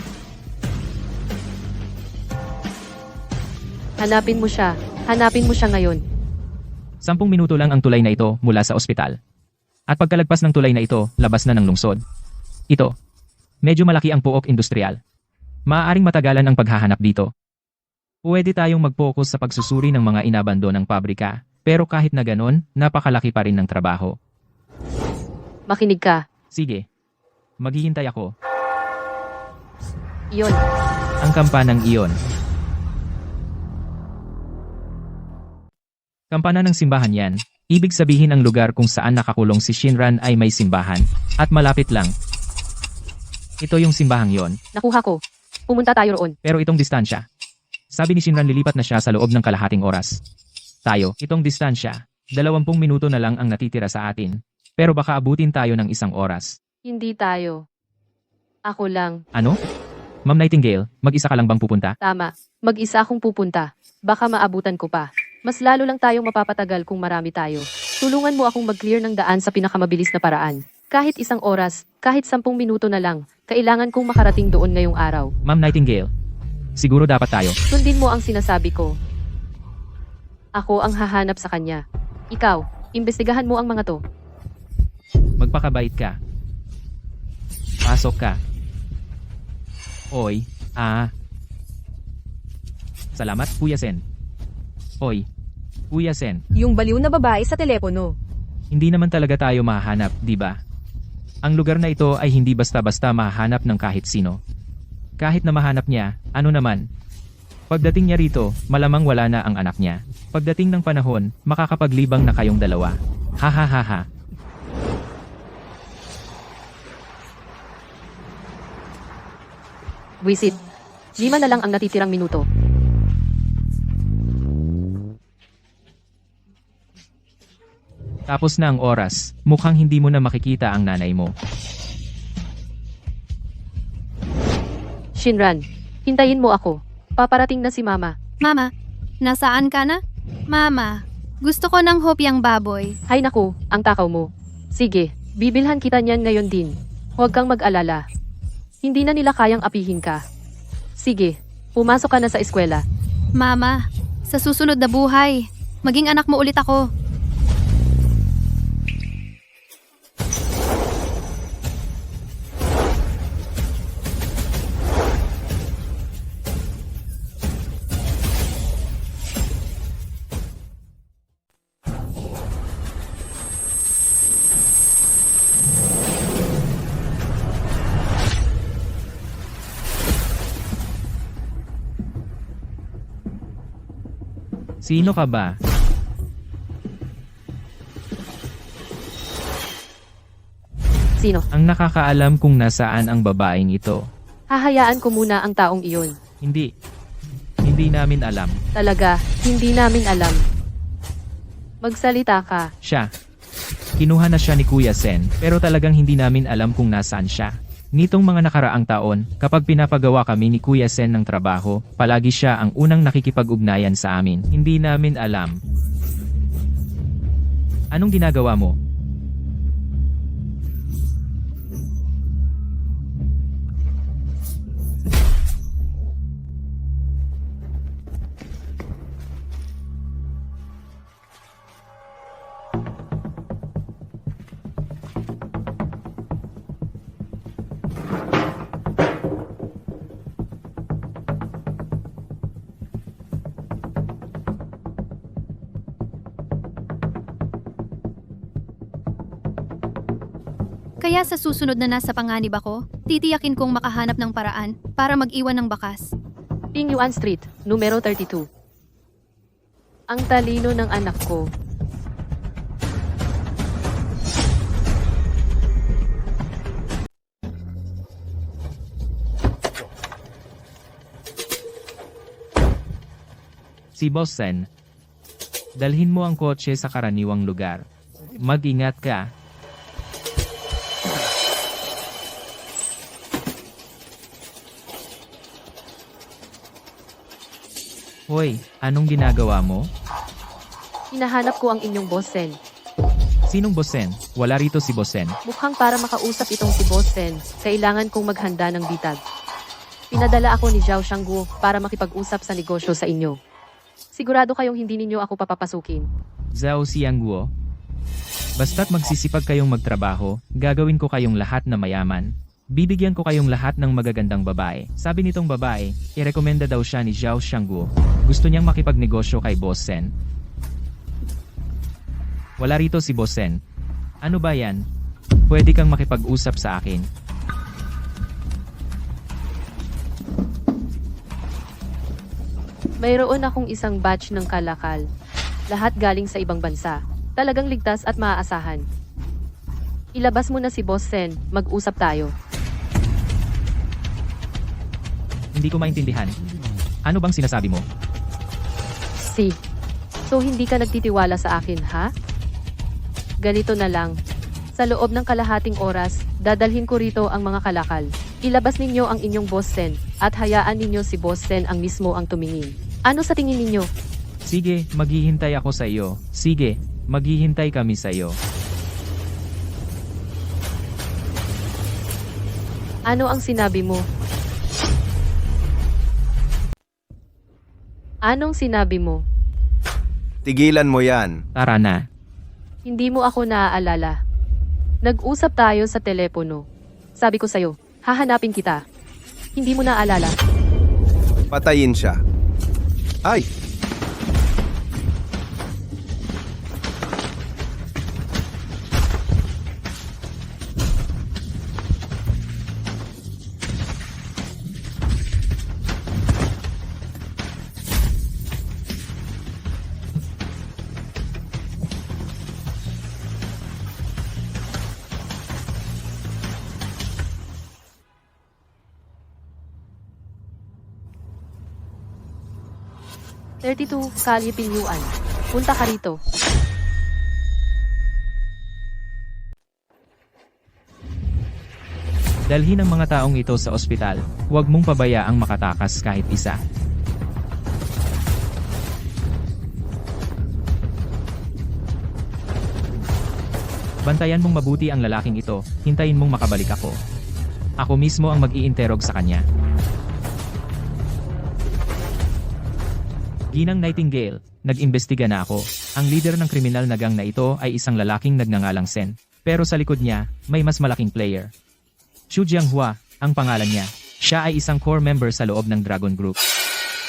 hanapin mo siya. Hanapin mo siya ngayon. 10 minuto lang ang tulay na ito mula sa ospital. At pagkalagpas ng tulay na ito, labas na ng lungsod. Ito. Medyo malaki ang puok industrial. Maaaring matagalan ang paghahanap dito. Pwede tayong mag-focus sa pagsusuri ng mga inabandon ng pabrika, pero kahit na ganon, napakalaki pa rin ng trabaho. Makinig ka. Sige. Maghihintay ako. Iyon. Ang kampanang iyon. Kampana ng simbahan yan. Ibig sabihin ang lugar kung saan nakakulong si Shinran ay may simbahan. At malapit lang. Ito yung simbahang yon. Nakuha ko. Pumunta tayo roon. Pero itong distansya. Sabi ni Shinran lilipat na siya sa loob ng kalahating oras. Tayo, itong distansya. 20 minuto na lang ang natitira sa atin. Pero baka abutin tayo ng 1 oras. Hindi tayo. Ako lang. Ano? Ma'am Nightingale, mag-isa ka lang bang pupunta? Tama. Mag-isa akong pupunta. Baka maabutan ko pa. Mas lalo lang tayong mapapatagal kung marami tayo. Tulungan mo akong mag-clear ng daan sa pinakamabilis na paraan. Kahit 1 oras, kahit 10 minuto na lang, kailangan kong makarating doon ngayong araw. Ma'am Nightingale, siguro dapat tayo. Sundin mo ang sinasabi ko. Ako ang hahanap sa kanya. Ikaw, imbestigahan mo ang mga to. Magpakabait ka. Pasok ka. Oy, Salamat, Kuya Sen. Oy, Kuya Sen. Yung baliw na babae sa telepono. Hindi naman talaga tayo mahahanap, di ba? Ang lugar na ito ay hindi basta-basta mahahanap ng kahit sino. Kahit na mahanap niya, ano naman? Pagdating niya rito, malamang wala na ang anak niya. Pagdating ng panahon, makakapaglibang na kayong dalawa. Ha ha ha ha. Wisit. 5 na lang ang natitirang minuto. Tapos na ang oras, mukhang hindi mo na makikita ang nanay mo. Shinran, hintayin mo ako. Paparating na si Mama. Mama, nasaan ka na? Mama, gusto ko ng hopyang baboy. Hay naku, ang takaw mo. Sige, bibilhan kita niyan ngayon din. Huwag kang mag-alala. Hindi na nila kayang apihin ka. Sige, pumasok ka na sa eskwela. Mama, sa susunod na buhay, maging anak mo ulit ako. Sino ka ba? Sino? Ang nakakaalam kung nasaan ang babaeng ito. Hahayaan ko muna ang taong iyon. Hindi. Hindi namin alam. Talaga, hindi namin alam. Magsalita ka. Siya. Kinuha na siya ni Kuya Sen, pero talagang hindi namin alam kung nasaan siya. Nitong mga nakaraang taon, kapag pinapagawa kami ni Kuya Sen ng trabaho, palagi siya ang unang nakikipag-ugnayan sa amin. Hindi namin alam. Anong ginagawa mo? Kaya sa susunod na nasa panganib ako, titiyakin kong makahanap ng paraan para mag-iwan ng bakas. Ping Yuan Street, numero 32. Ang talino ng anak ko. Si Boss Sen. Dalhin mo ang kotse sa karaniwang lugar. Mag-ingat ka. Hoy, anong ginagawa mo? Hinahanap ko ang inyong Boss Sen. Sinong Boss Sen? Wala rito si Boss Sen. Mukhang para makausap itong si Boss Sen, kailangan kong maghanda ng bitag. Pinadala ako ni Zhao Shangguo para makipag-usap sa negosyo sa inyo. Sigurado kayong hindi ninyo ako papapasukin. Zhao Xiangguo. Basta't magsisipag kayong magtrabaho, gagawin ko kayong lahat na mayaman. Bibigyan ko kayong lahat ng magagandang babae. Sabi nitong babae, irekomenda daw siya ni Zhao Shangguo. Gusto niyang makipagnegosyo kay Boss Sen. Wala rito si Boss Sen. Ano ba yan? Pwede kang makipag-usap sa akin. Mayroon akong isang batch ng kalakal. Lahat galing sa ibang bansa. Talagang ligtas at maaasahan. Ilabas mo na si Boss Sen, mag-usap tayo. Hindi ko maintindihan. Ano bang sinasabi mo? So hindi ka nagtitiwala sa akin, ha? Ganito na lang. Sa loob ng kalahating oras, dadalhin ko rito ang mga kalakal. Ilabas ninyo ang inyong Boss Sen, at hayaan ninyo si Boss Sen ang mismo ang tumingin. Ano sa tingin ninyo? Sige, maghihintay ako sa iyo. Sige, maghihintay kami sa iyo. Ano ang sinabi mo? Anong sinabi mo? Tigilan mo yan. Tara na. Hindi mo ako naaalala. Nag-usap tayo sa telepono. Sabi ko sa'yo, hahanapin kita. Hindi mo naaalala. Patayin siya. Ay! "32 Kalye Pinyuan. Punta ka rito." Dalhin ang mga taong ito sa ospital. Huwag mong pabayaang makatakas kahit isa. Bantayan mong mabuti ang lalaking ito. Hintayin mong makabalik ako. Ako mismo ang mag-iinterog sa kanya. Ginang Nightingale, nag-imbestiga na ako. Ang leader ng kriminal na gang na ito ay isang lalaking nagngangalang Sen. Pero sa likod niya, may mas malaking player. Xu Jianghua, ang pangalan niya. Siya ay isang core member sa loob ng Dragon Group.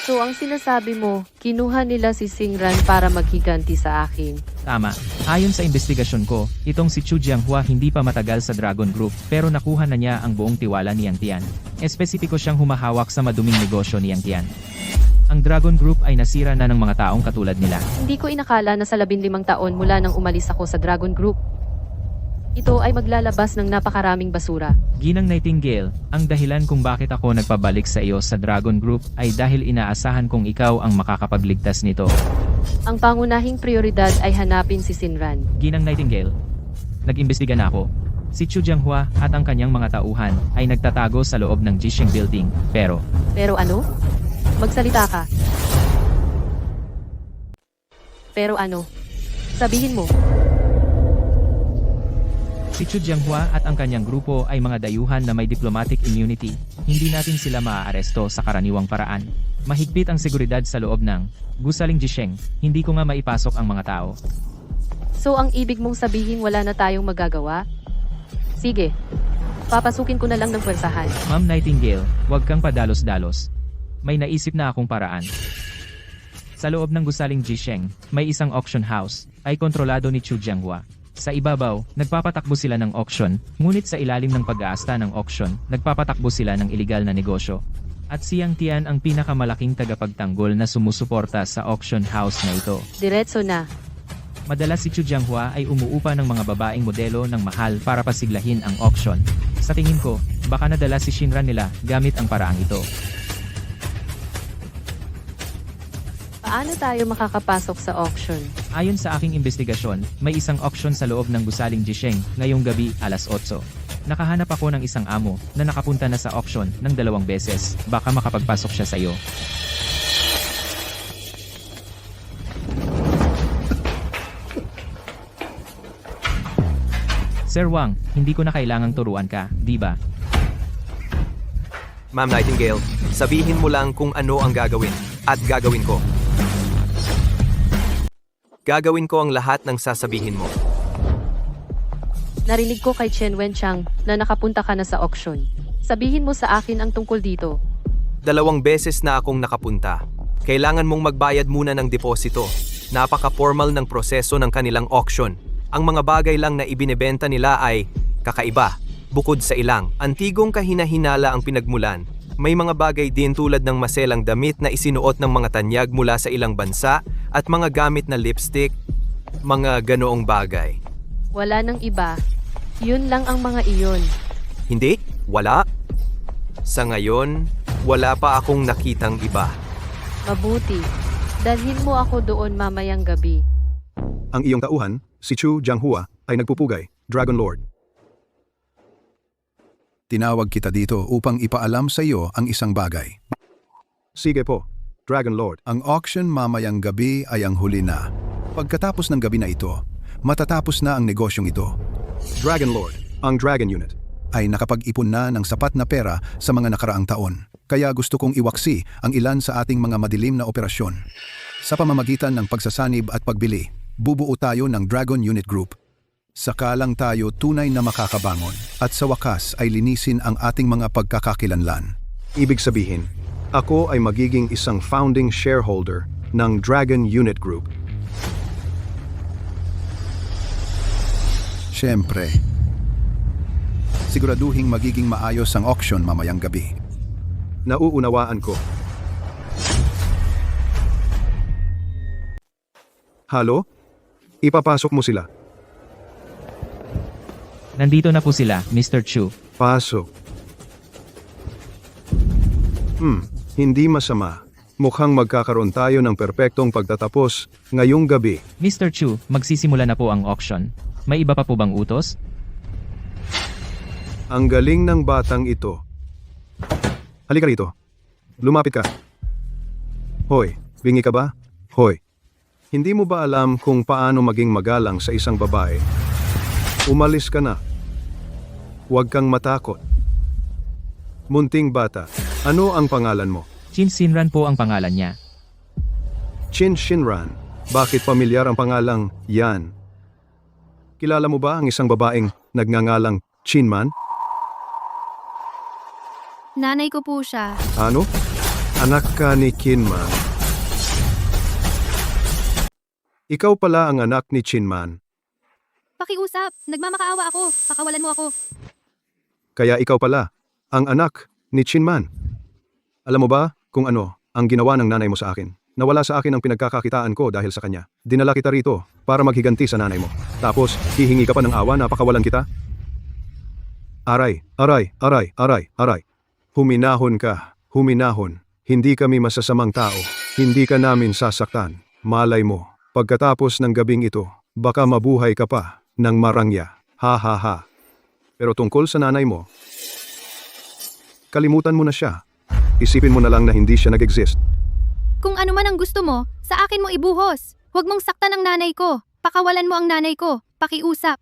So ang sinasabi mo, kinuha nila si Singran para maghiganti sa akin. Tama. Ayon sa investigasyon ko, itong si Xu Jianghua hindi pa matagal sa Dragon Group pero nakuha na niya ang buong tiwala ni Yang Tian. Espesipiko siyang humahawak sa maduming negosyo ni Yang Tian. Ang Dragon Group ay nasira na ng mga taong katulad nila. Hindi ko inakala na sa 15 taon mula nang umalis ako sa Dragon Group, ito ay maglalabas ng napakaraming basura. Ginang Nightingale, ang dahilan kung bakit ako nagpabalik sa iyo sa Dragon Group ay dahil inaasahan kong ikaw ang makakapagligtas nito. Ang pangunahing prioridad ay hanapin si Sinran. Ginang Nightingale, nag-imbestiga na ako. Si Xu Jianghua at ang kanyang mga tauhan ay nagtatago sa loob ng Jisheng Building, pero Pero ano? Magsalita ka. Pero ano? Sabihin mo. si Xu Jianghua at ang kanyang grupo ay mga dayuhan na may diplomatic immunity. Hindi natin sila maaaresto sa karaniwang paraan. Mahigpit ang seguridad sa loob ng Gusaling Jisheng. Hindi ko nga maipasok ang mga tao. So ang ibig mong sabihin wala na tayong magagawa? Sige. Papasukin ko na lang ng pwersahan. Ma'am Nightingale, huwag kang padalos-dalos. May naisip na akong paraan. Sa loob ng Gusaling Jisheng, may isang auction house, ay kontrolado ni Xu Jianghua. Sa ibabaw, nagpapatakbo sila ng auction, ngunit sa ilalim ng pag-aasta ng auction, nagpapatakbo sila ng iligal na negosyo. At si Yang Tian ang pinakamalaking tagapagtanggol na sumusuporta sa auction house na ito. Diretso na. Madalas si Xu Jianghua ay umuupa ng mga babaeng modelo ng mahal para pasiglahin ang auction. Sa tingin ko, baka nadala si Shinran nila gamit ang paraang ito. Paano tayo makakapasok sa auction? Ayon sa aking investigasyon, may isang auction sa loob ng Gusaling Jisheng ngayong gabi alas 8. Nakahanap ako ng isang amo na nakapunta na sa auction ng 2 beses. Baka makapagpasok siya sa iyo. Sir Wang, hindi ko na kailangang turuan ka, di ba? Ma'am Nightingale, sabihin mo lang kung ano ang gagawin, at gagawin ko. Gagawin ko ang lahat ng sasabihin mo. Narinig ko kay Chen Wenchang na nakapunta ka na sa auction. Sabihin mo sa akin ang tungkol dito. 2 beses na akong nakapunta. Kailangan mong magbayad muna ng deposito. Napaka-formal ng proseso ng kanilang auction. Ang mga bagay lang na ibinebenta nila ay kakaiba. Bukod sa ilang, antigong kahina-hinala ang pinagmulan. May mga bagay din tulad ng maselang damit na isinuot ng mga tanyag mula sa ilang bansa at mga gamit na lipstick, mga ganoong bagay. Wala nang iba. Yun lang ang mga iyon. Hindi? Wala? Sa ngayon, wala pa akong nakitang iba. Mabuti. Dalhin mo ako doon mamayang gabi. Ang iyong tauhan, si Xu Jianghua, ay nagpupugay, Dragon Lord. Tinawag kita dito upang ipaalam sa iyo ang isang bagay. Sige po, Dragon Lord. Ang auction mamayang gabi ay ang huli na. Pagkatapos ng gabi na ito, matatapos na ang negosyong ito. Dragon Lord, ang Dragon Unit. ay nakapag-ipon na ng sapat na pera sa mga nakaraang taon. Kaya gusto kong iwaksi ang ilan sa ating mga madilim na operasyon. Sa pamamagitan ng pagsasanib at pagbili, bubuo tayo ng Dragon Unit Group. Saka lang tayo tunay na makakabangon at sa wakas ay linisin ang ating mga pagkakakilanlan. Ibig sabihin, ako ay magiging isang founding shareholder ng Dragon Unit Group. Siyempre, siguraduhing magiging maayos ang auction mamayang gabi. Nauunawaan ko. Halo? Ipapasok mo sila. Nandito na po sila, Mr. Chu. Pasok. Hindi masama. Mukhang magkakaroon tayo ng perpektong pagtatapos ngayong gabi. Mr. Chu, magsisimula na po ang auction. May iba pa po bang utos? Ang galing ng batang ito. Halika rito. Lumapit ka. Hoy, bingi ka ba? Hoy. Hindi mo ba alam kung paano maging magalang sa isang babae? Umalis ka na. Huwag kang matakot. Munting bata, ano ang pangalan mo? Chin Sinran po ang pangalan niya. Chin Shinran. Bakit pamilyar ang pangalang yan? Kilala mo ba ang isang babaeng nagngangalang Chinman? Nanay ko po siya. Ano? Anak ka ni Kinman. Ikaw pala ang anak ni Chinman. Pakiusap, nagmamakaawa ako. Pakawalan mo ako. Kaya ikaw pala, ang anak ni Chinman. Alam mo ba kung ano ang ginawa ng nanay mo sa akin? Nawala sa akin ang pinagkakakitaan ko dahil sa kanya. Dinala kita rito para maghiganti sa nanay mo. Tapos, hihingi ka pa ng awa na pakawalan kita? Aray, aray, aray, aray, aray. Huminahon ka, huminahon. Hindi kami masasamang tao. Hindi ka namin sasaktan. Malay mo, pagkatapos ng gabing ito, baka mabuhay ka pa ng marangya. Ha ha ha. Pero tungkol sa nanay mo, kalimutan mo na siya. Isipin mo na lang na hindi siya nag-exist. Kung ano man ang gusto mo, sa akin mo ibuhos. Huwag mong saktan ang nanay ko. Pakawalan mo ang nanay ko. Pakiusap.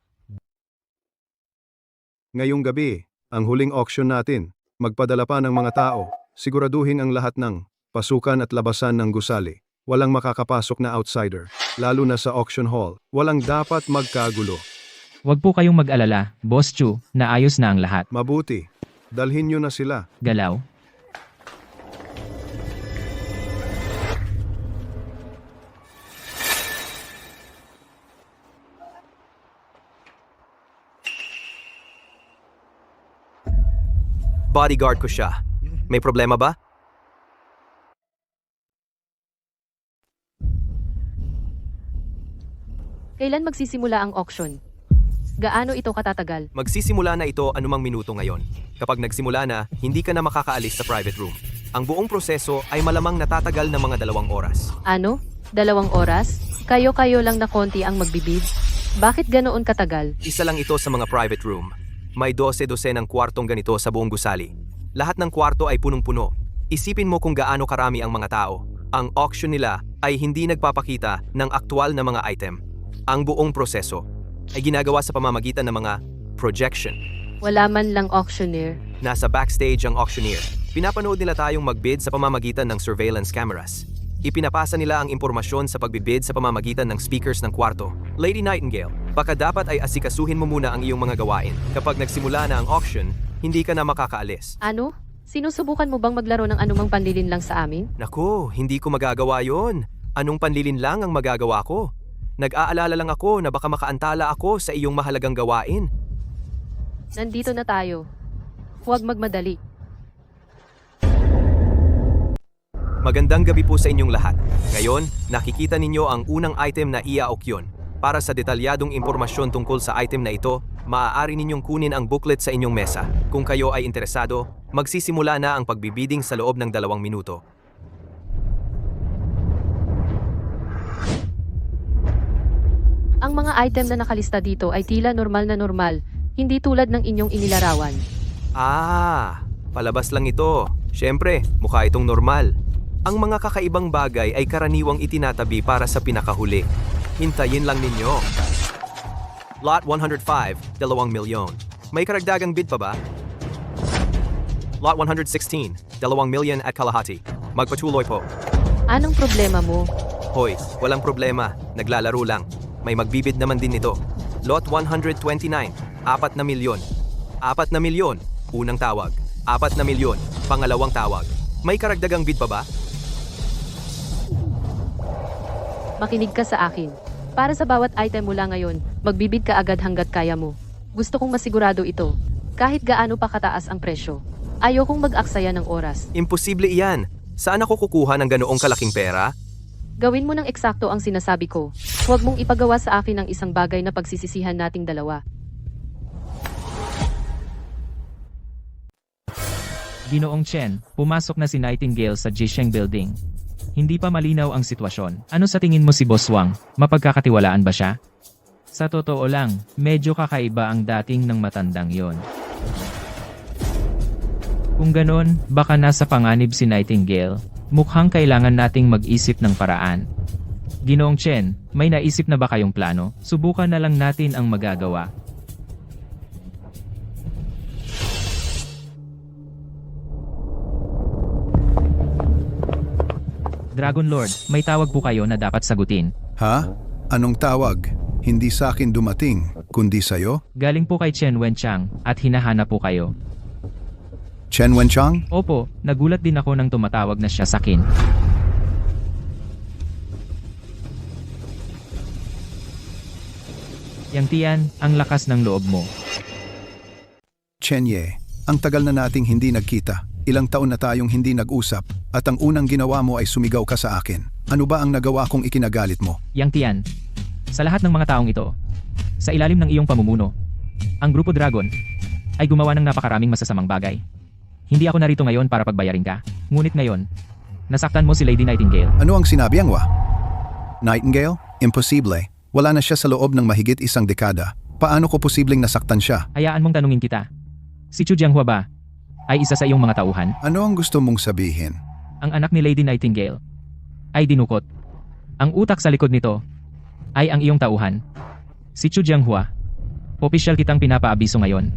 Ngayong gabi, ang huling auction natin, magpadala pa ng mga tao, siguraduhin ang lahat ng pasukan at labasan ng gusali. Walang makakapasok na outsider, lalo na sa auction hall. Walang dapat magkagulo. Huwag po kayong mag-alala, Boss Chu, naayos na ang lahat. Mabuti, dalhin nyo na sila. Galaw. Bodyguard ko siya. May problema ba? Kailan magsisimula ang auction? Gaano ito katatagal? Magsisimula na ito anumang minuto ngayon. Kapag nagsimula na, hindi ka na makakaalis sa private room. Ang buong proseso ay malamang natatagal ng mga 2 oras. Ano? 2 oras? Kayo-kayo lang na konti ang magbibid? Bakit ganoon katagal? Isa lang ito sa mga private room. May 12 ng kwartong ganito sa buong gusali. Lahat ng kwarto ay punong-puno. Isipin mo kung gaano karami ang mga tao. Ang auction nila ay hindi nagpapakita ng aktual na mga item. Ang buong proseso ay ginagawa sa pamamagitan ng mga projection. Wala man lang auctioneer. Nasa backstage ang auctioneer. Pinapanood nila tayong magbid sa pamamagitan ng surveillance cameras. Ipinapasa nila ang impormasyon sa pagbibid sa pamamagitan ng speakers ng kwarto. Lady Nightingale, baka dapat ay asikasuhin mo muna ang iyong mga gawain. Kapag nagsimula na ang auction, hindi ka na makakaalis. Ano? Sinusubukan mo bang maglaro ng anumang panlilin lang sa amin? Naku, hindi ko magagawa yon. Anong panlilin lang ang magagawa ko? Nag-aalala lang ako na baka makaantala ako sa iyong mahalagang gawain. Nandito na tayo. Huwag magmadali. Magandang gabi po sa inyong lahat. Ngayon, nakikita ninyo ang unang item na ia-auction. Para sa detalyadong impormasyon tungkol sa item na ito, maaari ninyong kunin ang booklet sa inyong mesa. Kung kayo ay interesado, magsisimula na ang pagbibiding sa loob ng 2 minuto. Ang mga item na nakalista dito ay tila normal na normal, hindi tulad ng inyong inilarawan. Palabas lang ito. Siyempre, mukha itong normal. Ang mga kakaibang bagay ay karaniwang itinatabi para sa pinakahuli. Hintayin lang ninyo. Lot 105, 2 milyon. May karagdagang bid pa ba? Lot 116, 2 milyon at kalahati. Magpatuloy po. Anong problema mo? Hoy, walang problema. Naglalaro lang. May magbibid naman din nito. Lot 129, 4 na milyon. 4 na milyon, unang tawag. 4 na milyon, pangalawang tawag. May karagdagang bid pa ba? Makinig ka sa akin. Para sa bawat item mula ngayon, magbibid ka agad hanggat kaya mo. Gusto kong masigurado ito. Kahit gaano pa kataas ang presyo. Ayokong mag-aksaya ng oras. Imposible iyan. Saan ako kukuha ng ganoong kalaking pera? Gawin mo ng eksakto ang sinasabi ko. Huwag mong ipagawa sa akin ang isang bagay na pagsisisihan nating dalawa. Ginoong Chen, pumasok na si Nightingale sa Jisheng Building. Hindi pa malinaw ang sitwasyon. Ano sa tingin mo si Boss Wang? Mapagkakatiwalaan ba siya? Sa totoo lang, medyo kakaiba ang dating ng matandang yon. Kung ganon, baka nasa panganib si Nightingale. Mukhang kailangan nating mag-isip ng paraan. Ginoong Chen, may naisip na ba kayong plano? Subukan na lang natin ang magagawa. Dragon Lord, may tawag po kayo na dapat sagutin. Ha? Anong tawag? Hindi sa akin dumating, kundi sa'yo? Galing po kay Chen Wenchang at hinahanap po kayo. Chen Wenchang? Opo, nagulat din ako nang tumatawag na siya sa akin. Yang Tian, ang lakas ng loob mo. Chen Ye, ang tagal na nating hindi nagkita. Ilang taon na tayong hindi nag-usap at ang unang ginawa mo ay sumigaw ka sa akin. Ano ba ang nagawa kong ikinagalit mo? Yang Tian, sa lahat ng mga taong ito, sa ilalim ng iyong pamumuno, ang Grupo Dragon ay gumawa ng napakaraming masasamang bagay. Hindi ako narito ngayon para pagbayarin ka, ngunit ngayon, nasaktan mo si Lady Nightingale. Ano ang sinabi ang Nightingale? Imposible. Wala na siya sa loob ng mahigit isang dekada. Paano ko posibleng nasaktan siya? Hayaan mong tanungin kita. Si Chu Jianghua ba ay isa sa iyong mga tauhan? Ano ang gusto mong sabihin? Ang anak ni Lady Nightingale ay dinukot. Ang utak sa likod nito ay ang iyong tauhan. Si Chu Jianghua. Opisyal kitang pinapaabiso ngayon.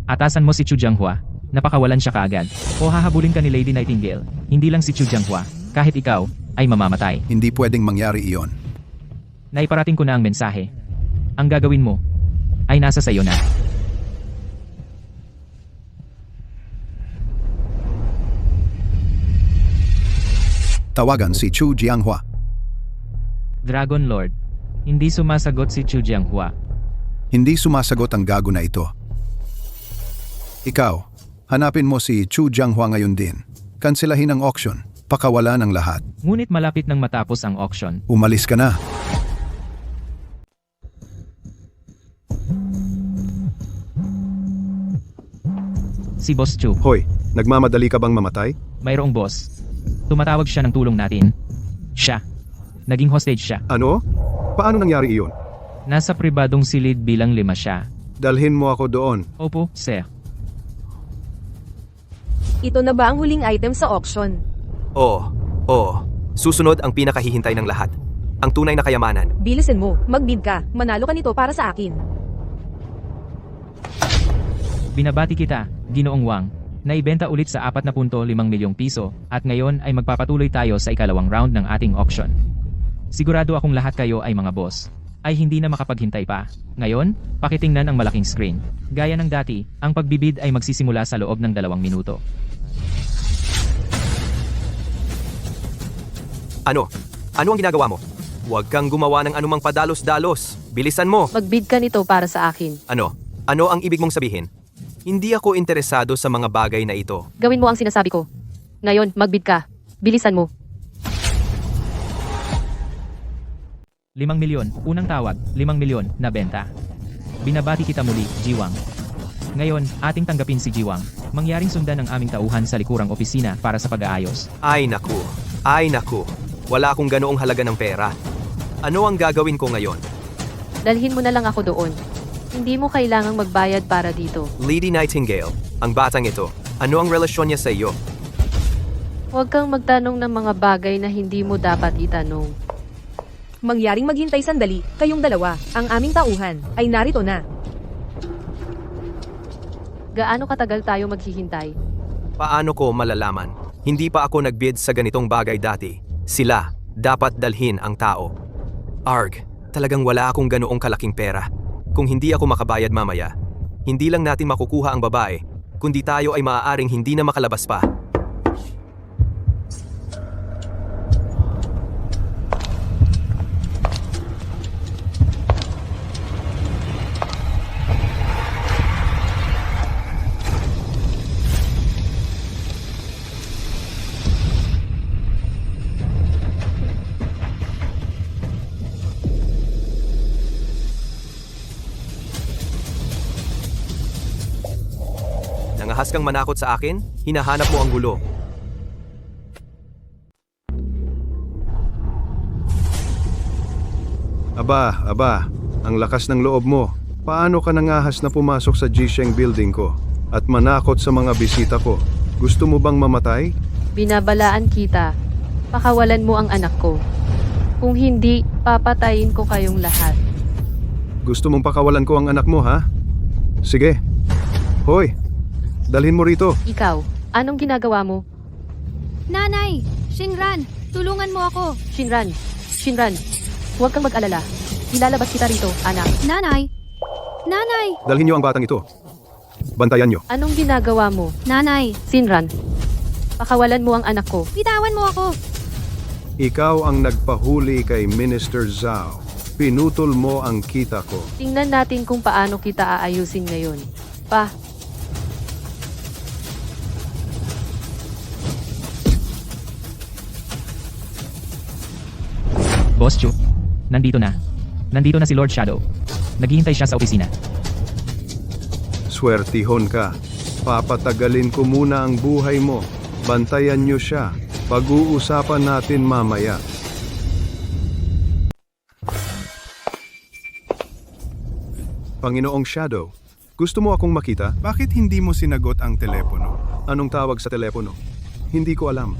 Atasan mo si Chu Jianghua. Napakawalan siya kaagad. O hahabulin ka ni Lady Nightingale. Hindi lang si Chu Jianghua. Kahit ikaw ay mamamatay. Hindi pwedeng mangyari iyon. Naiparating ko na ang mensahe. Ang gagawin mo ay nasa sayo na. Tawagan si Chu Jianghua. Dragon Lord, hindi sumasagot si Chu Jianghua. Hindi sumasagot ang gago na ito. Ikaw, hanapin mo si Chu Jianghua ngayon din. Kanselahin ang auction. Pakawala ng lahat. Ngunit malapit nang matapos ang auction. Umalis ka na. Si Boss Chu. Hoy, nagmamadali ka bang mamatay? Mayroong boss. Tumatawag siya ng tulong natin. Siya. Naging hostage siya. Ano? Paano nangyari iyon? Nasa pribadong silid bilang 5 siya. Dalhin mo ako doon. Opo, sir. Ito na ba ang huling item sa auction? Oo. Susunod ang pinakahihintay ng lahat. Ang tunay na kayamanan. Bilisin mo, magbid ka. Manalo ka nito para sa akin. Binabati kita, Ginoong Wang. Naibenta ulit sa 4.5 milyong piso at ngayon ay magpapatuloy tayo sa ikalawang round ng ating auction. Sigurado akong lahat kayo ay mga boss. Ay hindi na makapaghintay pa. Ngayon, pakitingnan ang malaking screen. Gaya ng dati, ang pagbibid ay magsisimula sa loob ng 2 minuto. Ano? Ano ang ginagawa mo? Huwag kang gumawa ng anumang padalos-dalos. Bilisan mo. Magbid ka nito para sa akin. Ano? Ano ang ibig mong sabihin? Hindi ako interesado sa mga bagay na ito. Gawin mo ang sinasabi ko. Ngayon, magbid ka. Bilisan mo. 5 milyon, unang tawag, 5 milyon, na benta. Binabati kita muli, Jiwang. Ngayon, ating tanggapin si Jiwang. Mangyaring sundan ang aming tauhan sa likurang opisina para sa pag-aayos. Ay naku. Wala akong ganoong halaga ng pera. Ano ang gagawin ko ngayon? Dalhin mo na lang ako doon. Hindi mo kailangang magbayad para dito. Lady Nightingale, ang batang ito, ano ang relasyon niya sa iyo? Huwag kang magtanong ng mga bagay na hindi mo dapat itanong. Mangyaring maghintay sandali, kayong dalawa, ang aming tauhan, ay narito na. Gaano katagal tayo maghihintay? Paano ko malalaman? Hindi pa ako nagbid sa ganitong bagay dati. Sila, dapat dalhin ang tao. Arg, talagang wala akong ganoong kalaking pera. Kung hindi ako makabayad mamaya, hindi lang natin makukuha ang babae, kundi tayo ay maaaring hindi na makalabas pa. Nangahas kang manakot sa akin, hinahanap mo ang gulo. Aba, ang lakas ng loob mo. Paano ka nangahas na pumasok sa Jisheng building ko at manakot sa mga bisita ko? Gusto mo bang mamatay? Binabalaan kita. Pakawalan mo ang anak ko. Kung hindi, papatayin ko kayong lahat. Gusto mong pakawalan ko ang anak mo, ha? Sige. Hoy, dalhin mo rito. Ikaw, anong ginagawa mo? Nanay! Shinran! Tulungan mo ako! Shinran! Shinran! Huwag kang mag-alala. Ilalabas kita rito, anak. Nanay! Nanay! Dalhin niyo ang batang ito. Bantayan niyo. Anong ginagawa mo? Nanay! Shinran, pakawalan mo ang anak ko. Bitawan mo ako! Ikaw ang nagpahuli kay Minister Zhao. Pinutol mo ang kita ko. Tingnan natin kung paano kita aayusin ngayon. Pa, Boss Chu, nandito na. Nandito na si Lord Shadow. Naghihintay siya sa opisina. Swertihon ka. Papatagalin ko muna ang buhay mo. Bantayan niyo siya. Pag-uusapan natin mamaya. Panginoong Shadow, gusto mo akong makita? Bakit hindi mo sinagot ang telepono? Anong tawag sa telepono? Hindi ko alam.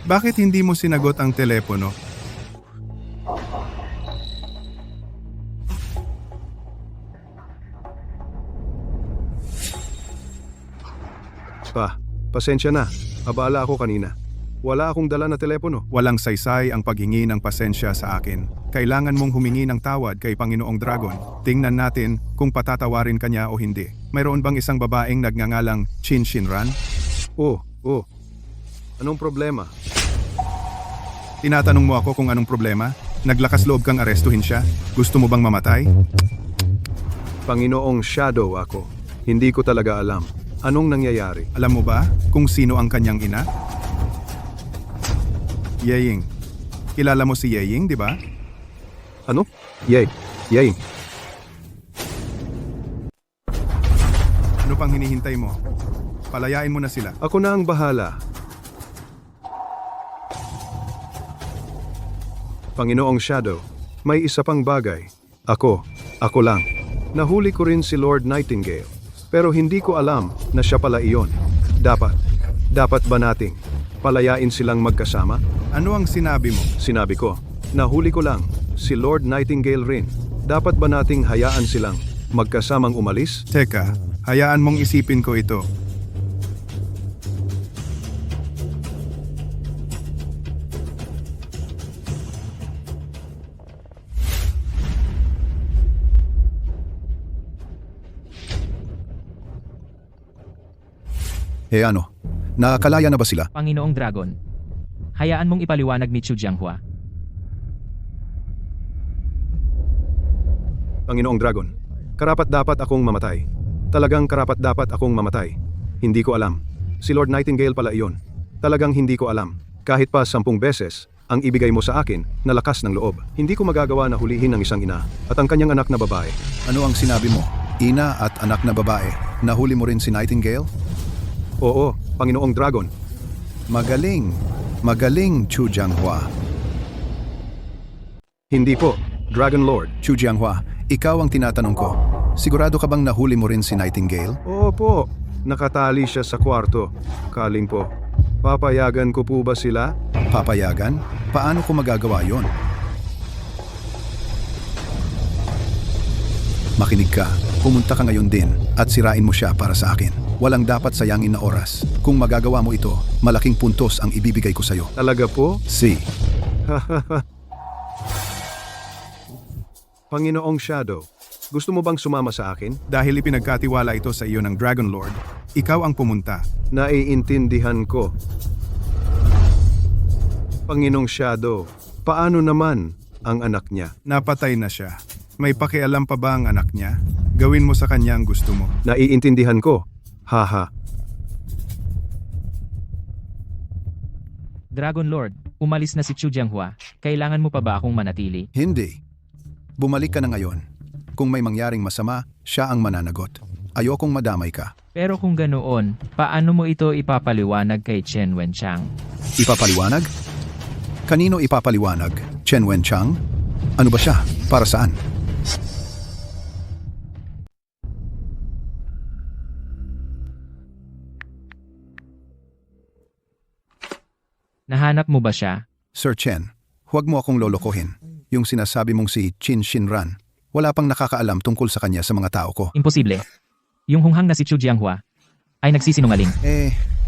Bakit hindi mo sinagot ang telepono? Pasensya na. Abala ako kanina. Wala akong dala na telepono. Walang saysay ang paghingi ng pasensya sa akin. Kailangan mong humingi ng tawad kay Panginoong Dragon. Tingnan natin kung patatawarin kanya o hindi. Mayroon bang isang babaeng nagngangalang Chin Shinran? Oh. Anong problema? Tinatanong mo ako kung anong problema? Naglakas loob kang arestuhin siya? Gusto mo bang mamatay? Panginoong Shadow ako. Hindi ko talaga alam. Anong nangyayari? Alam mo ba kung sino ang kanyang ina? Yeying. Kilala mo si Yeying, di ba? Ano? Yay. Ano pang hinihintay mo? Palayain mo na sila. Ako na ang bahala. Panginoong Shadow, may isa pang bagay. Ako lang. Nahuli ko rin si Lord Nightingale. Pero hindi ko alam na siya pala iyon. Dapat ba nating palayain silang magkasama? Ano ang sinabi mo? Sinabi ko, nahuli ko lang si Lord Nightingale rin. Dapat ba nating hayaan silang magkasamang umalis? Teka, hayaan mong isipin ko ito. Ano? Nakakalaya na ba sila? Panginoong Dragon, hayaan mong ipaliwanag ni Chu Jianghua. Panginoong Dragon, karapat-dapat akong mamatay. Talagang karapat-dapat akong mamatay. Hindi ko alam. Si Lord Nightingale pala iyon. Talagang hindi ko alam. Kahit pa 10 beses, ang ibigay mo sa akin na lakas ng loob. Hindi ko magagawa na hulihin ng isang ina at ang kanyang anak na babae. Ano ang sinabi mo? Ina at anak na babae. Nahuli mo rin si Nightingale? Oo, Panginoong Dragon. Magaling, Chu Jianghua. Hindi po, Dragon Lord. Chu Jianghua, ikaw ang tinatanong ko. Sigurado ka bang nahuli mo rin si Nightingale? Oo po, nakatali siya sa kwarto. Kaling po, papayagan ko po ba sila? Papayagan? Paano ko magagawa yon? Makinig ka. Pumunta ka ngayon din at sirain mo siya para sa akin. Walang dapat sayangin na oras. Kung magagawa mo ito, malaking puntos ang ibibigay ko sa'yo. Talaga po? Si. Panginoong Shadow, gusto mo bang sumama sa akin? Dahil ipinagkatiwala ito sa iyo ng Dragon Lord, ikaw ang pumunta. Naiintindihan ko. Panginoong Shadow, paano naman ang anak niya? Napatay na siya. May pakialam pa ba ang anak niya? Gawin mo sa kanya ang gusto mo. Naiintindihan ko. Haha. Dragon Lord, umalis na si Chu Jianghua. Kailangan mo pa ba akong manatili? Hindi. Bumalik ka na ngayon. Kung may mangyaring masama, siya ang mananagot. Ayokong madamay ka. Pero kung ganoon, paano mo ito ipapaliwanag kay Chen Wenchang? Ipapaliwanag? Kanino ipapaliwanag? Chen Wenchang? Ano ba siya? Para saan? Nahanap mo ba siya? Sir Chen, huwag mo akong lolokohin. Yung sinasabi mong si Qin Shinran, wala pang nakakaalam tungkol sa kanya sa mga tao ko. Imposible. Yung hunghang na si Chu Jianghua ay nagsisinungaling.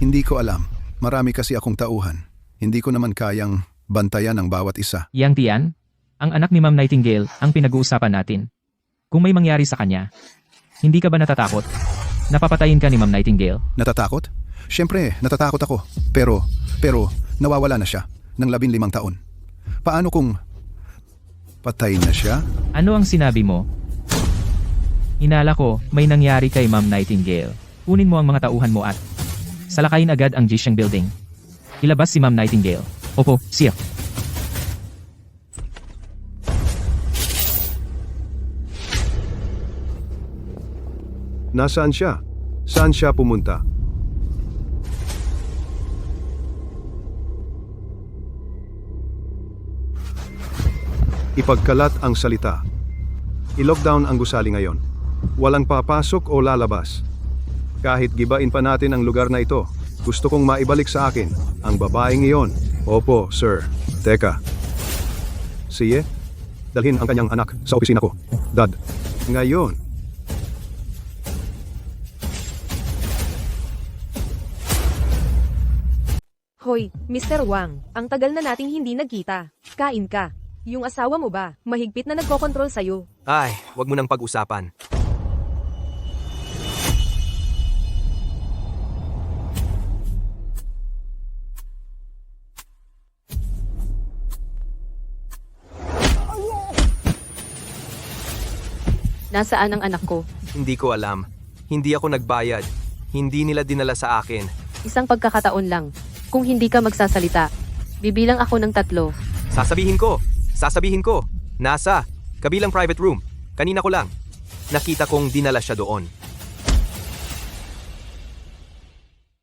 Hindi ko alam. Marami kasi akong tauhan. Hindi ko naman kayang bantayan ang bawat isa. Yang Tian, ang anak ni Ma'am Nightingale ang pinag-uusapan natin. Kung may mangyari sa kanya, hindi ka ba natatakot? Napapatayin ka ni Ma'am Nightingale? Natatakot? Siyempre, natatakot ako. Pero, nawawala na siya ng 15 taon. Paano kung patay na siya? Ano ang sinabi mo? Inala ko, may nangyari kay Ma'am Nightingale. Kunin mo ang mga tauhan mo at salakayin agad ang Jisheng Building. Ilabas si Ma'am Nightingale. Opo, sir. Nasaan siya? Saan siya pumunta? Ipagkalat ang salita. I-lockdown ang gusali ngayon. Walang papasok o lalabas. Kahit gibain pa natin ang lugar na ito, gusto kong maibalik sa akin ang babaeng iyon. Opo, sir. Teka. Siye, dalhin ang kanyang anak sa opisina ko. Dad. Ngayon. Hoy, Mr. Wang, ang tagal na nating hindi nagkita. Kain ka. Yung asawa mo ba, mahigpit na nagkokontrol sa'yo. Ay, wag mo nang pag-usapan. Nasaan ang anak ko? Hindi ko alam. Hindi ako nagbayad. Hindi nila dinala sa akin. Isang pagkakataon lang. Kung hindi ka magsasalita, bibilang ako ng 3. Sasabihin ko. Nasa kabilang private room. Kanina ko lang. Nakita kong dinala siya doon.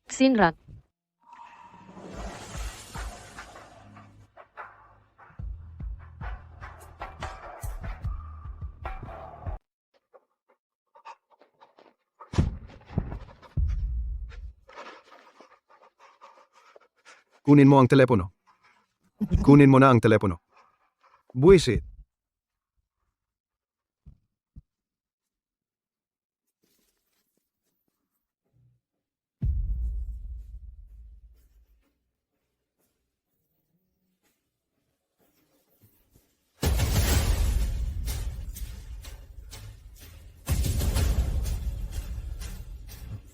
Xinrat. Kunin mo ang telepono. Kunin mo na ang telepono. Buwisit.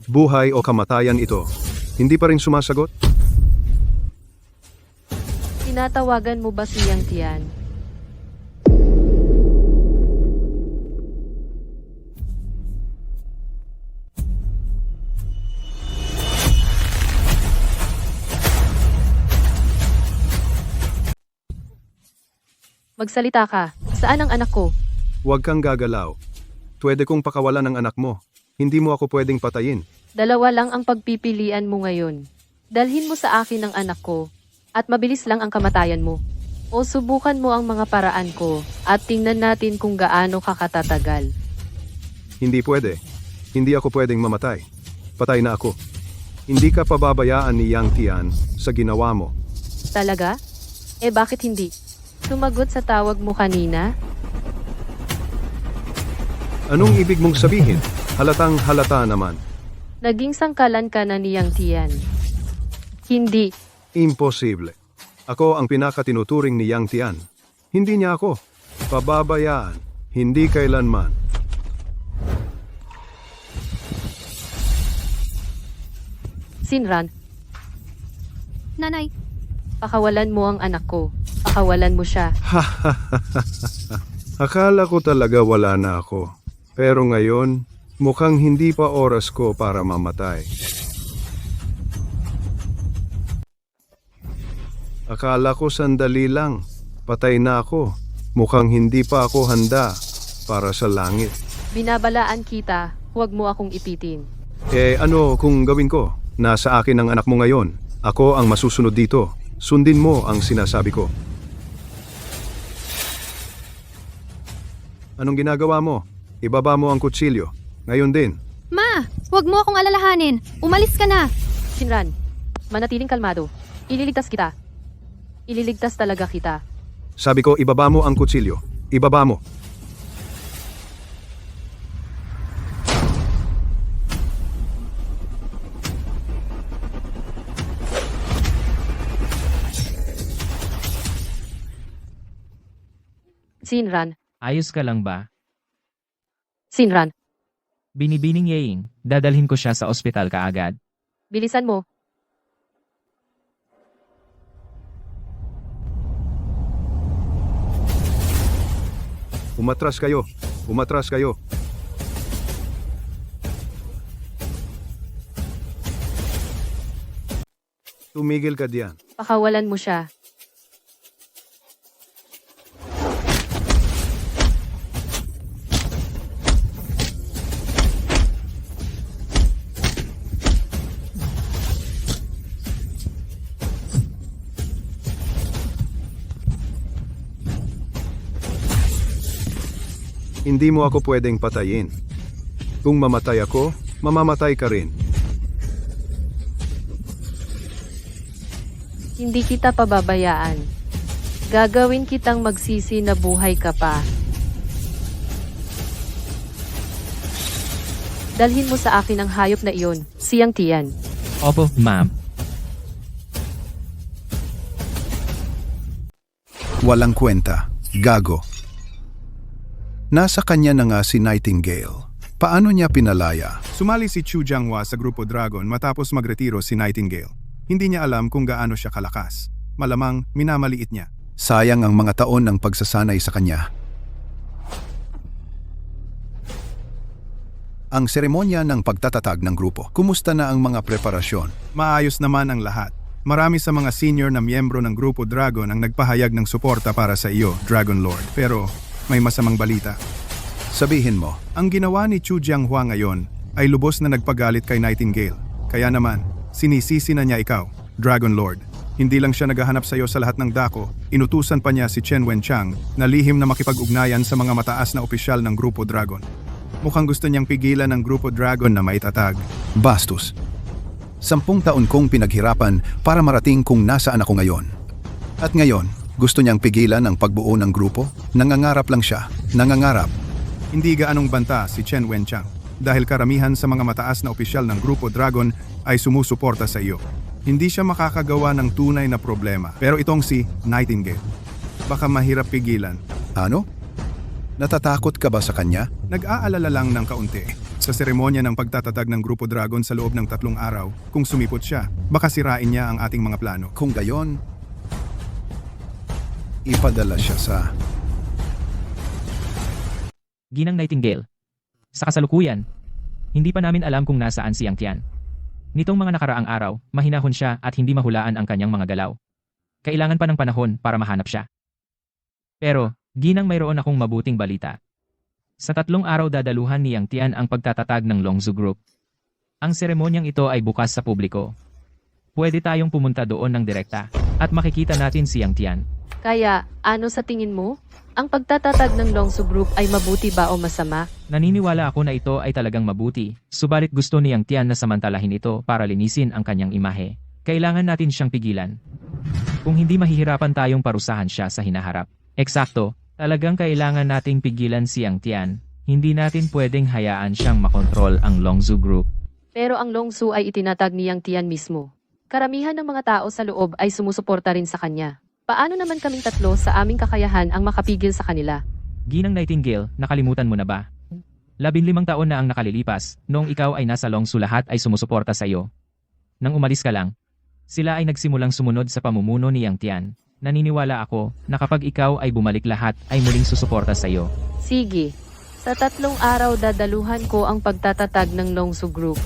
Buhay o kamatayan ito. Hindi pa rin sumasagot? Tinatawagan mo ba si Yang Tian? Magsalita ka. Saan ang anak ko? Huwag kang gagalaw. Pwede kong pakawalan ang anak mo. Hindi mo ako pwedeng patayin. 2 lang ang pagpipilian mo ngayon. Dalhin mo sa akin ang anak ko, at mabilis lang ang kamatayan mo. O subukan mo ang mga paraan ko, at tingnan natin kung gaano ka katatagal. Hindi pwede. Hindi ako pwedeng mamatay. Patay na ako. Hindi ka pababayaan ni Yang Tian sa ginawa mo. Talaga? Bakit hindi? Sumagot sa tawag mo kanina? Anong ibig mong sabihin? Halatang halata naman. Naging sangkalan ka na niyang Tian. Hindi. Imposible. Ako ang pinakatinuturing ni Yang Tian. Hindi niya ako. Pababayaan. Hindi kailanman. Sinran, Nanay, pakawalan mo ang anak ko. Pakawalan mo siya. Akala ko talaga wala na ako. Pero ngayon, mukhang hindi pa oras ko para mamatay. Akala ko sandali lang. Patay na ako. Mukhang hindi pa ako handa para sa langit. Binabalaan kita, huwag mo akong ipitin. Ano kung gawin ko? Nasa akin ang anak mo ngayon. Ako ang masusunod dito. Sundin mo ang sinasabi ko. Anong ginagawa mo? Ibaba mo ang kutsilyo. Ngayon din. Ma, huwag mo akong alalahanin. Umalis ka na. Sinran, manatiling kalmado. Ililigtas kita. Ililigtas talaga kita. Sabi ko, ibaba mo ang kutsilyo. Ibaba mo. Sinran, Ayos ka lang ba? Sinran, Binibining Yeying, dadalhin ko siya sa ospital kaagad. bilisan mo. Umatras kayo. Umatras kayo. Tumigil ka diyan. Pakawalan mo siya. Hindi mo ako pwedeng patayin. Kung mamatay ako, mamamatay ka rin. Hindi kita pababayaan. Gagawin kitang magsisi na buhay ka pa. Dalhin mo sa akin ang hayop na iyon, siyang Tian. Opo, ma'am. Walang kwenta. Gago. Nasa kanya na nga si Nightingale. Paano niya pinalaya? Sumali si Chu Jianghua sa Grupo Dragon matapos magretiro si Nightingale. Hindi niya alam kung gaano siya kalakas. Malamang minamaliit niya. Sayang ang mga taon ng pagsasanay sa kanya. Ang seremonya ng pagtatatag ng grupo. Kumusta na ang mga preparasyon? Maayos naman ang lahat. Marami sa mga senior na miyembro ng Grupo Dragon ang nagpahayag ng suporta para sa iyo, Dragon Lord. Pero may masamang balita. Sabihin mo. Ang ginawa ni Chu Jianghua ngayon ay lubos na nagpagalit kay Nightingale. Kaya naman, sinisisi na niya ikaw, Dragon Lord. Hindi lang siya naghahanap sa iyo sa lahat ng dako, inutusan pa niya si Chen Wenchang na lihim na makipag-ugnayan sa mga mataas na opisyal ng Grupo Dragon. Mukhang gusto niyang pigilan ang Grupo Dragon na maitatag. Bastos. 10 taon kong pinaghirapan para marating kung nasaan ako ngayon. At ngayon, gusto niyang pigilan ang pagbuo ng grupo? Nangangarap lang siya. Nangangarap. Hindi gaanong banta si Chen Wenchang dahil karamihan sa mga mataas na opisyal ng Grupo Dragon ay sumusuporta sa iyo. Hindi siya makakagawa ng tunay na problema. Pero itong si Nightingale, baka mahirap pigilan. Ano? Natatakot ka ba sa kanya? Nag-aalala lang ng kaunti. Sa seremonya ng pagtatatag ng Grupo Dragon sa loob ng 3 araw, kung sumipot siya, baka sirain niya ang ating mga plano. Kung gayon, ipadala siya sa... Ginang Nightingale. Sa kasalukuyan, hindi pa namin alam kung nasaan si Yang Tian. Nitong mga nakaraang araw, mahinahon siya at hindi mahulaan ang kanyang mga galaw. Kailangan pa ng panahon para mahanap siya. Pero, Ginang, mayroon akong mabuting balita. Sa 3 araw dadaluhan ni Yang Tian ang pagtatatag ng Longzhu Group. Ang seremonyang ito ay bukas sa publiko. Pwede tayong pumunta doon ng direkta at makikita natin si Yang Tian. Kaya, ano sa tingin mo? Ang pagtatatag ng Longzhu Group ay mabuti ba o masama? Naniniwala ako na ito ay talagang mabuti, subalit gusto ni Yang Tian na samantalahin ito para linisin ang kanyang imahe. Kailangan natin siyang pigilan. Kung hindi, mahihirapan tayong parusahan siya sa hinaharap. Eksakto, talagang kailangan nating pigilan si Yang Tian. Hindi natin pwedeng hayaan siyang makontrol ang Longzhu Group. Pero ang Longzhu ay itinatag ni Yang Tian mismo. Karamihan ng mga tao sa loob ay sumusuporta rin sa kanya. Paano naman kaming tatlo sa aming kakayahan ang makapigil sa kanila? Ginang Nightingale, nakalimutan mo na ba? 15 taon na ang nakalilipas, noong ikaw ay nasa Longzhu lahat ay sumusuporta sa iyo. Nang umalis ka lang, sila ay nagsimulang sumunod sa pamumuno ni Yang Tian. Naniniwala ako na kapag ikaw ay bumalik lahat ay muling susuporta sa iyo. Sige. Sa 3 araw dadaluhan ko ang pagtatatag ng Longzhu Group.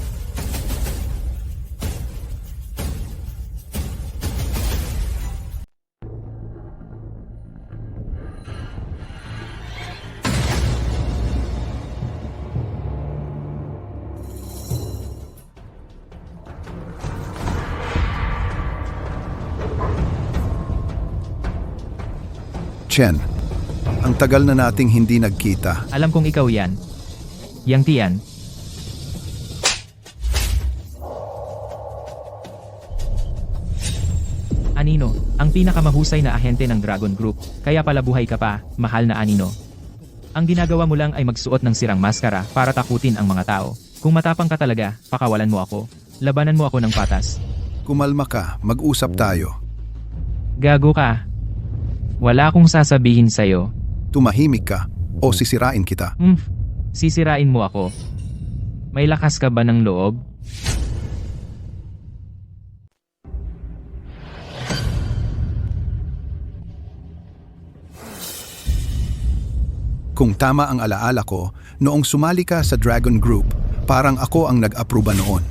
Chen, ang tagal na nating hindi nagkita. Alam kong ikaw yan. Yang Tian. Anino, ang pinakamahusay na ahente ng Dragon Group, kaya pala buhay ka pa, mahal na Anino. Ang ginagawa mo lang ay magsuot ng sirang maskara para takutin ang mga tao. Kung matapang ka talaga, pakawalan mo ako. Labanan mo ako ng patas. Kumalma ka, mag-usap tayo. Gago ka. Wala akong sasabihin sa'yo. Tumahimik ka o sisirain kita. Sisirain mo ako. May lakas ka ba ng loob? Kung tama ang alaala ko, noong sumali ka sa Dragon Group, parang ako ang nag-aproba noon.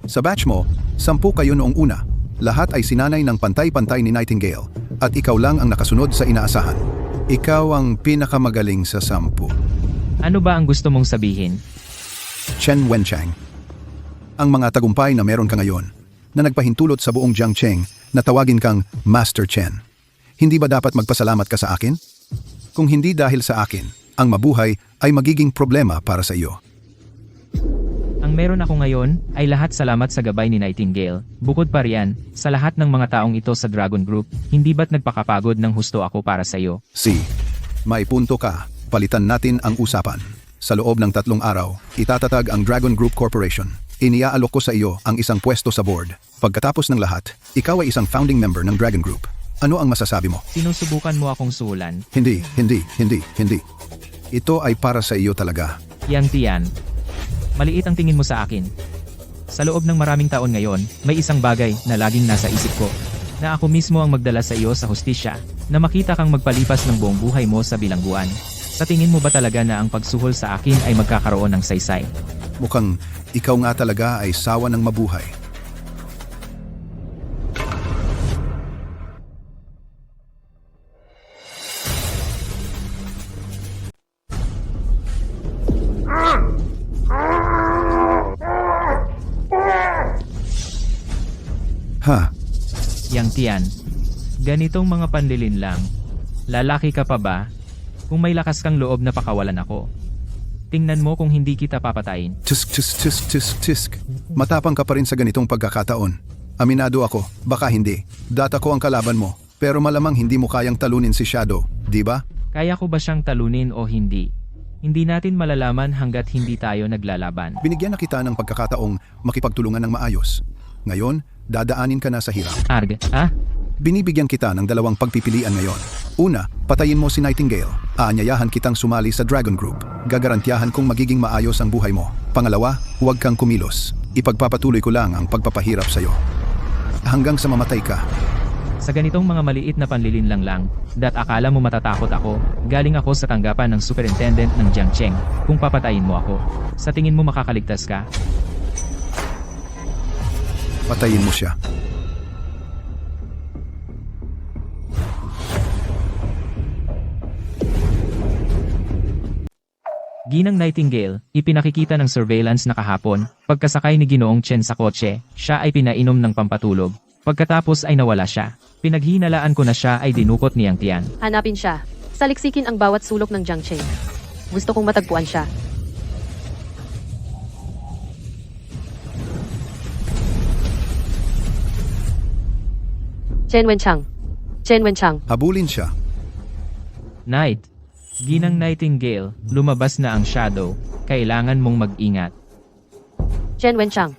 Sa batch mo, 10 kayo noong una. Lahat ay sinanay ng pantay-pantay ni Nightingale at ikaw lang ang nakasunod sa inaasahan. Ikaw ang pinakamagaling sa 10. Ano ba ang gusto mong sabihin? Chen Wenchang. Ang mga tagumpay na meron ka ngayon, na nagpahintulot sa buong Jiangcheng na tawagin kang Master Chen. Hindi ba dapat magpasalamat ka sa akin? Kung hindi dahil sa akin, ang mabuhay ay magiging problema para sa iyo. Ang meron ako ngayon ay lahat salamat sa gabay ni Nightingale. Bukod pa riyan, sa lahat ng mga taong ito sa Dragon Group, hindi ba't nagpakapagod ng husto ako para sa iyo? May punto ka. Palitan natin ang usapan. Sa loob ng 3 araw, itatatag ang Dragon Group Corporation. Iniaalok ko sa iyo ang isang pwesto sa board. Pagkatapos ng lahat, ikaw ay isang founding member ng Dragon Group. Ano ang masasabi mo? Sinusubukan mo akong suhulan. Hindi. Ito ay para sa iyo talaga. Yang Tian. Maliit ang tingin mo sa akin. Sa loob ng maraming taon ngayon, may isang bagay na laging nasa isip ko. Na ako mismo ang magdala sa iyo sa hustisya, na makita kang magpalipas ng buong buhay mo sa bilangguan. Sa tingin mo ba talaga na ang pagsuhol sa akin ay magkakaroon ng saysay? Mukhang ikaw nga talaga ay sawa ng mabuhay. Yang Tian. Ganitong mga panlilin lang. Lalaki ka pa ba? Kung may lakas kang loob na pakawalan ako. Tingnan mo kung hindi kita papatayin. Tisk. Matapang ka pa rin sa ganitong pagkakataon. Aminado ako, baka hindi. Data ko ang kalaban mo, pero malamang hindi mo kayang talunin si Shadow, di ba? Kaya ko ba siyang talunin o hindi? Hindi natin malalaman hanggat hindi tayo naglalaban. Binigyan na kita ng pagkakataong makipagtulungan ng maayos. Ngayon, dadaanin ka na sa hirap. Binibigyan kita ng 2 pagpipilian ngayon. Una, patayin mo si Nightingale. Aanyayahan kitang sumali sa Dragon Group. Gagarantiyahan kong magiging maayos ang buhay mo. Pangalawa, huwag kang kumilos. Ipagpapatuloy ko lang ang pagpapahirap sa'yo. Hanggang sa mamatay ka. Sa ganitong mga maliit na panlilin lang, akala mo matatakot ako, galing ako sa tanggapan ng superintendent ng Jiangcheng, kung papatayin mo ako. Sa tingin mo makakaligtas ka? Patayin mo siya. Ginang Nightingale, ipinakikita ng surveillance na kahapon, pagkasakay ni Ginoong Chen sa kotse, siya ay pinainom ng pampatulog. Pagkatapos ay nawala siya. Pinaghinalaan ko na siya ay dinukot ni Yang Tian. Hanapin siya. Saliksikin ang bawat sulok ng Jiangcheng. Gusto kong matagpuan siya. Chen Wenchang. Habulin siya. Knight. Ginang Nightingale, lumabas na ang shadow. Kailangan mong mag-ingat. Chen Wenchang.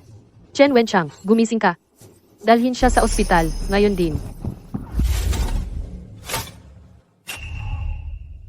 Chen Wenchang, gumising ka. Dalhin siya sa ospital, ngayon din.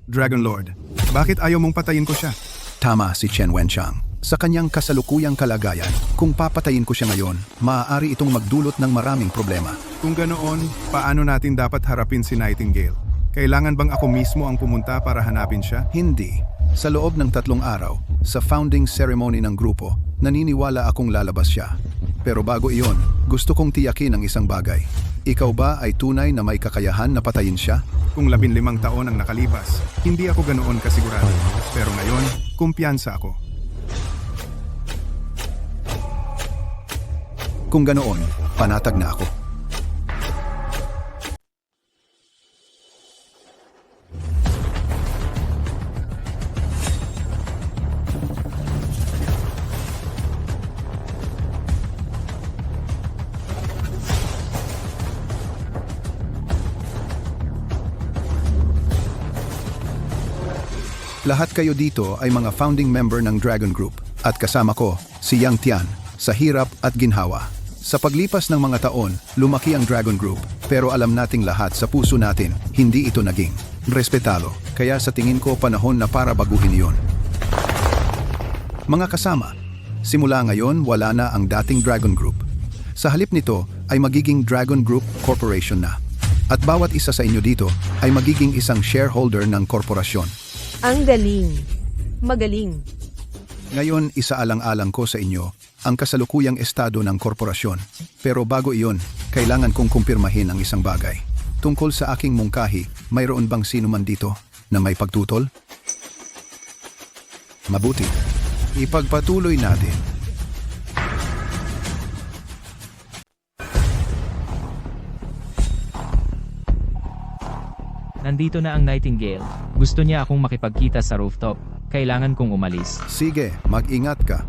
Dragon Lord, bakit ayaw mong patayin ko siya? Tama si Chen Wenchang. Sa kanyang kasalukuyang kalagayan, kung papatayin ko siya ngayon, maaari itong magdulot ng maraming problema. Kung ganoon, paano natin dapat harapin si Nightingale? Kailangan bang ako mismo ang pumunta para hanapin siya? Hindi. Sa loob ng 3 araw, sa founding ceremony ng grupo, naniniwala akong lalabas siya. Pero bago iyon, gusto kong tiyakin ang isang bagay. Ikaw ba ay tunay na may kakayahan na patayin siya? Kung 15 taon ang nakalipas, hindi ako ganoon kasigurado. Pero ngayon, kumpiyansa ako. Kung ganoon, panatag na ako. Lahat kayo dito ay mga founding member ng Dragon Group at kasama ko, si Yang Tian, sa hirap at ginhawa. Sa paglipas ng mga taon, lumaki ang Dragon Group, pero alam nating lahat sa puso natin, hindi ito naging respetado. Kaya sa tingin ko panahon na para baguhin iyon. Mga kasama, simula ngayon wala na ang dating Dragon Group. Sa halip nito ay magiging Dragon Group Corporation na. At bawat isa sa inyo dito ay magiging isang shareholder ng korporasyon. Ang galing. Magaling. Ngayon, isaalang-alang ko sa inyo ang kasalukuyang estado ng korporasyon. Pero bago iyon, kailangan kong kumpirmahin ang isang bagay. Tungkol sa aking mungkahi, mayroon bang sino man dito na may pagtutol? Mabuti. Ipagpatuloy natin. Nandito na ang Nightingale. Gusto niya akong makipagkita sa rooftop. Kailangan kong umalis. Sige, mag-ingat ka.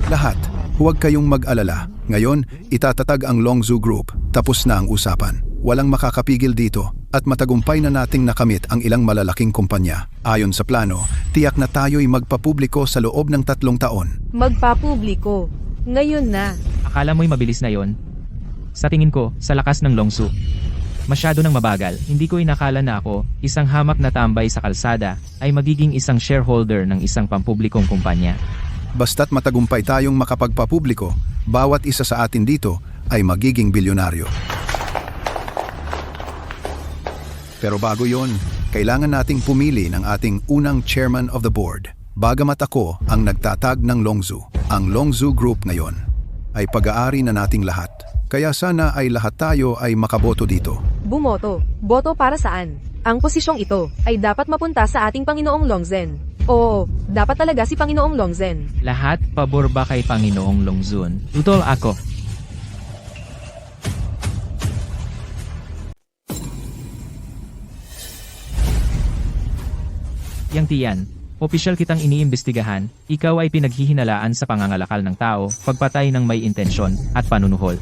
Lahat, huwag kayong mag-alala. Ngayon, itatatag ang Longzhu Group. Tapos na ang usapan. Walang makakapigil dito at matagumpay na nating nakamit ang ilang malalaking kumpanya. Ayon sa plano, tiyak na tayo'y magpapubliko sa loob ng 3 taon. Magpapubliko. Ngayon na. Akala mo'y mabilis na yon? Sa tingin ko, sa lakas ng Longzhu. Masyado nang mabagal. Hindi ko inakala na ako, isang hamak na tambay sa kalsada, ay magiging isang shareholder ng isang pampublikong kumpanya. Basta't matagumpay tayong makapagpapubliko, bawat isa sa atin dito ay magiging bilyonaryo. Pero bago yon, kailangan nating pumili ng ating unang chairman of the board. Bagamat ako ang nagtatag ng Longzhu, ang Longzhu Group ngayon ay pag-aari na nating lahat. Kaya sana ay lahat tayo ay makaboto dito. Bumoto. Boto para saan? Ang posisyong ito ay dapat mapunta sa ating Panginoong Longzhen. Oo, dapat talaga si Panginoong Longzhen. Lahat pabor ba kay Panginoong Longzun? Tutol ako. Yang Tian, opisyal kitang iniimbestigahan, ikaw ay pinaghihinalaan sa pangangalakal ng tao, pagpatay ng may intensyon, at panunuhol.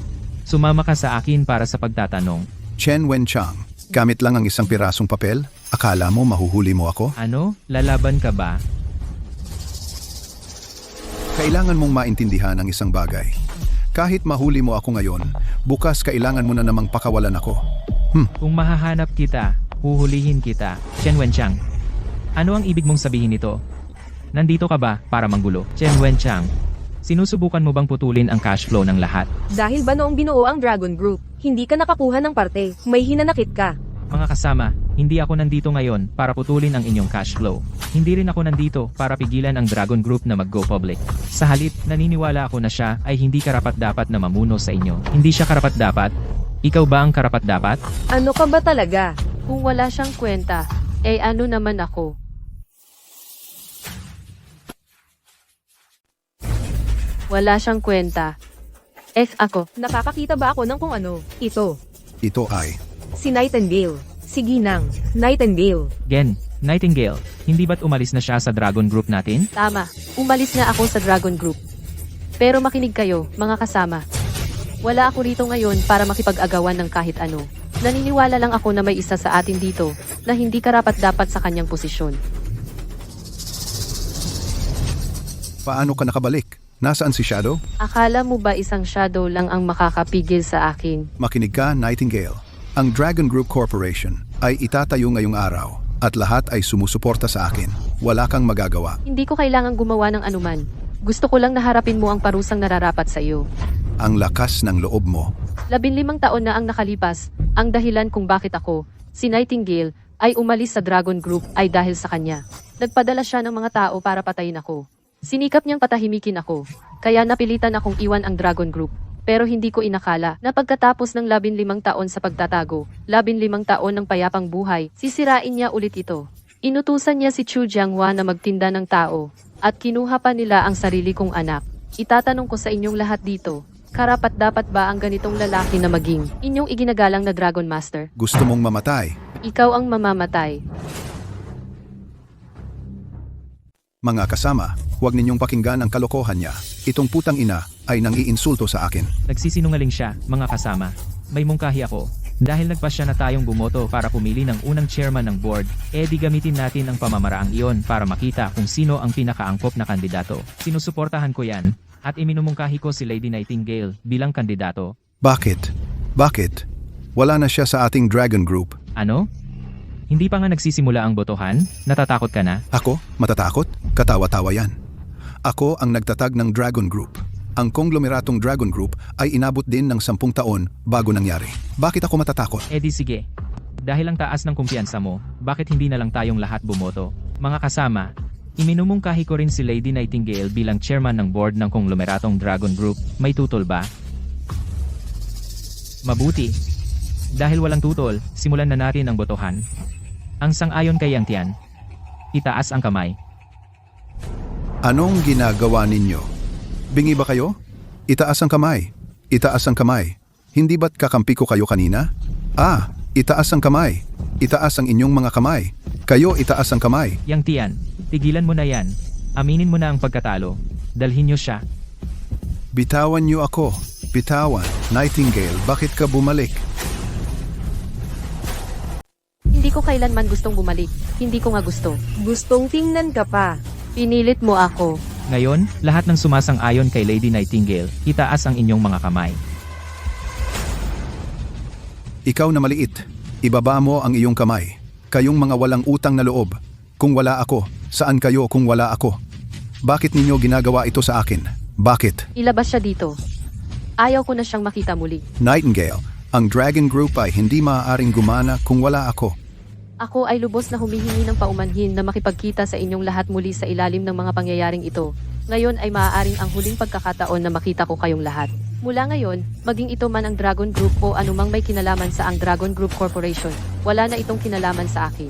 Sumama ka sa akin para sa pagtatanong. Chen Wenchang, gamit lang ang isang pirasong papel? Akala mo mahuhuli mo ako? Ano? Lalaban ka ba? Kailangan mong maintindihan ang isang bagay. Kahit mahuli mo ako ngayon, bukas kailangan mo na namang pakawalan ako. Kung mahahanap kita, huhulihin kita. Chen Wenchang. Ano ang ibig mong sabihin nito? Nandito ka ba para manggulo? Chen Wenchang. Sinusubukan mo bang putulin ang cash flow ng lahat? Dahil ba noong binuo ang Dragon Group, hindi ka nakakuha ng parte, may hinanakit ka. Mga kasama, hindi ako nandito ngayon para putulin ang inyong cash flow. Hindi rin ako nandito para pigilan ang Dragon Group na mag-go public. Sa halip, naniniwala ako na siya ay hindi karapat-dapat na mamuno sa inyo. Hindi siya karapat-dapat? Ikaw ba ang karapat-dapat? Ano ka ba talaga? Kung wala siyang kwenta, ano naman ako? Wala siyang kwenta. Ako. Nakakakita ba ako ng kung ano? Ito. Ito ay Si Nightingale. Si Ginang. Nightingale. Gen, Nightingale, hindi ba't umalis na siya sa Dragon Group natin? Tama. Umalis na ako sa Dragon Group. Pero makinig kayo, mga kasama. Wala ako rito ngayon para makipag-agawan ng kahit ano. Naniniwala lang ako na may isa sa atin dito na hindi karapat-dapat sa kanyang posisyon. Paano ka nakabalik? Nasaan si Shadow? Akala mo ba isang shadow lang ang makakapigil sa akin? Makinig ka, Nightingale. Ang Dragon Group Corporation ay itatayo ngayong araw at lahat ay sumusuporta sa akin. Wala kang magagawa. Hindi ko kailangang gumawa ng anuman. Gusto ko lang na harapin mo ang parusang nararapat sa iyo. Ang lakas ng loob mo. 15 taon na ang nakalipas, ang dahilan kung bakit ako, si Nightingale, ay umalis sa Dragon Group ay dahil sa kanya. Nagpadala siya ng mga tao para patayin ako. Sinikap niyang patahimikin ako, kaya napilitan akong iwan ang Dragon Group. Pero hindi ko inakala na pagkatapos ng 15 taon sa pagtatago, 15 taon ng payapang buhay, sisirain niya ulit ito. Inutusan niya si Chu Jianghua na magtinda ng tao, at kinuha pa nila ang sarili kong anak. Itatanong ko sa inyong lahat dito, karapat-dapat ba ang ganitong lalaki na maging inyong iginagalang na Dragon Master? Gusto mong mamatay? Ikaw ang mamamatay. Mga kasama, huwag ninyong pakinggan ang kalokohan niya. Itong putang ina ay nang-iinsulto sa akin. Nagsisinungaling siya, mga kasama. May mungkahi ako. Dahil nagpasya na tayong bumoto para pumili ng unang chairman ng board, di gamitin natin ang pamamaraang iyon para makita kung sino ang pinakaangkop na kandidato. Sinusuportahan ko yan, at iminumungkahi ko si Lady Nightingale bilang kandidato. Bakit? Bakit? Wala na siya sa ating Dragon Group. Ano? Hindi pa nga nagsisimula ang botohan? Natatakot ka na? Ako? Matatakot? Katawa-tawa yan. Ako ang nagtatag ng Dragon Group. Ang konglomeratong Dragon Group ay inabot din ng 10 taon bago nangyari. Bakit ako matatakot? Di sige. Dahil ang taas ng kumpiyansa mo, bakit hindi na lang tayong lahat bumoto? Mga kasama, iminumungkahi ko rin si Lady Nightingale bilang chairman ng board ng konglomeratong Dragon Group. May tutol ba? Mabuti. Dahil walang tutol, simulan na natin ang botohan. Ang sang-ayon kay Yang Tian, itaas ang kamay. Anong ginagawa ninyo? Bingi ba kayo? Itaas ang kamay. Itaas ang kamay. Hindi ba't kakampi ko kayo kanina? Itaas ang kamay. Itaas ang inyong mga kamay. Kayo itaas ang kamay. Yang Tian, tigilan mo na yan. Aminin mo na ang pagkatalo. Dalhin niyo siya. Bitawan niyo ako. Bitawan. Nightingale, bakit ka bumalik? Hindi ko kailanman gustong bumalik. Hindi ko nga gusto. Gustong tingnan ka pa. Pinilit mo ako. Ngayon, lahat ng sumasang-ayon kay Lady Nightingale, itaas ang inyong mga kamay. Ikaw na maliit. Ibaba mo ang iyong kamay. Kayong mga walang utang na loob. Kung wala ako, saan kayo kung wala ako? Bakit ninyo ginagawa ito sa akin? Bakit? Ilabas siya dito. Ayaw ko na siyang makita muli. Nightingale, ang Dragon Group ay hindi maaaring gumana kung wala ako. Ako ay lubos na humihingi ng paumanhin na makipagkita sa inyong lahat muli sa ilalim ng mga pangyayaring ito. Ngayon ay maaaring ang huling pagkakataon na makita ko kayong lahat. Mula ngayon, maging ito man ang Dragon Group o anumang may kinalaman sa ang Dragon Group Corporation, wala na itong kinalaman sa akin.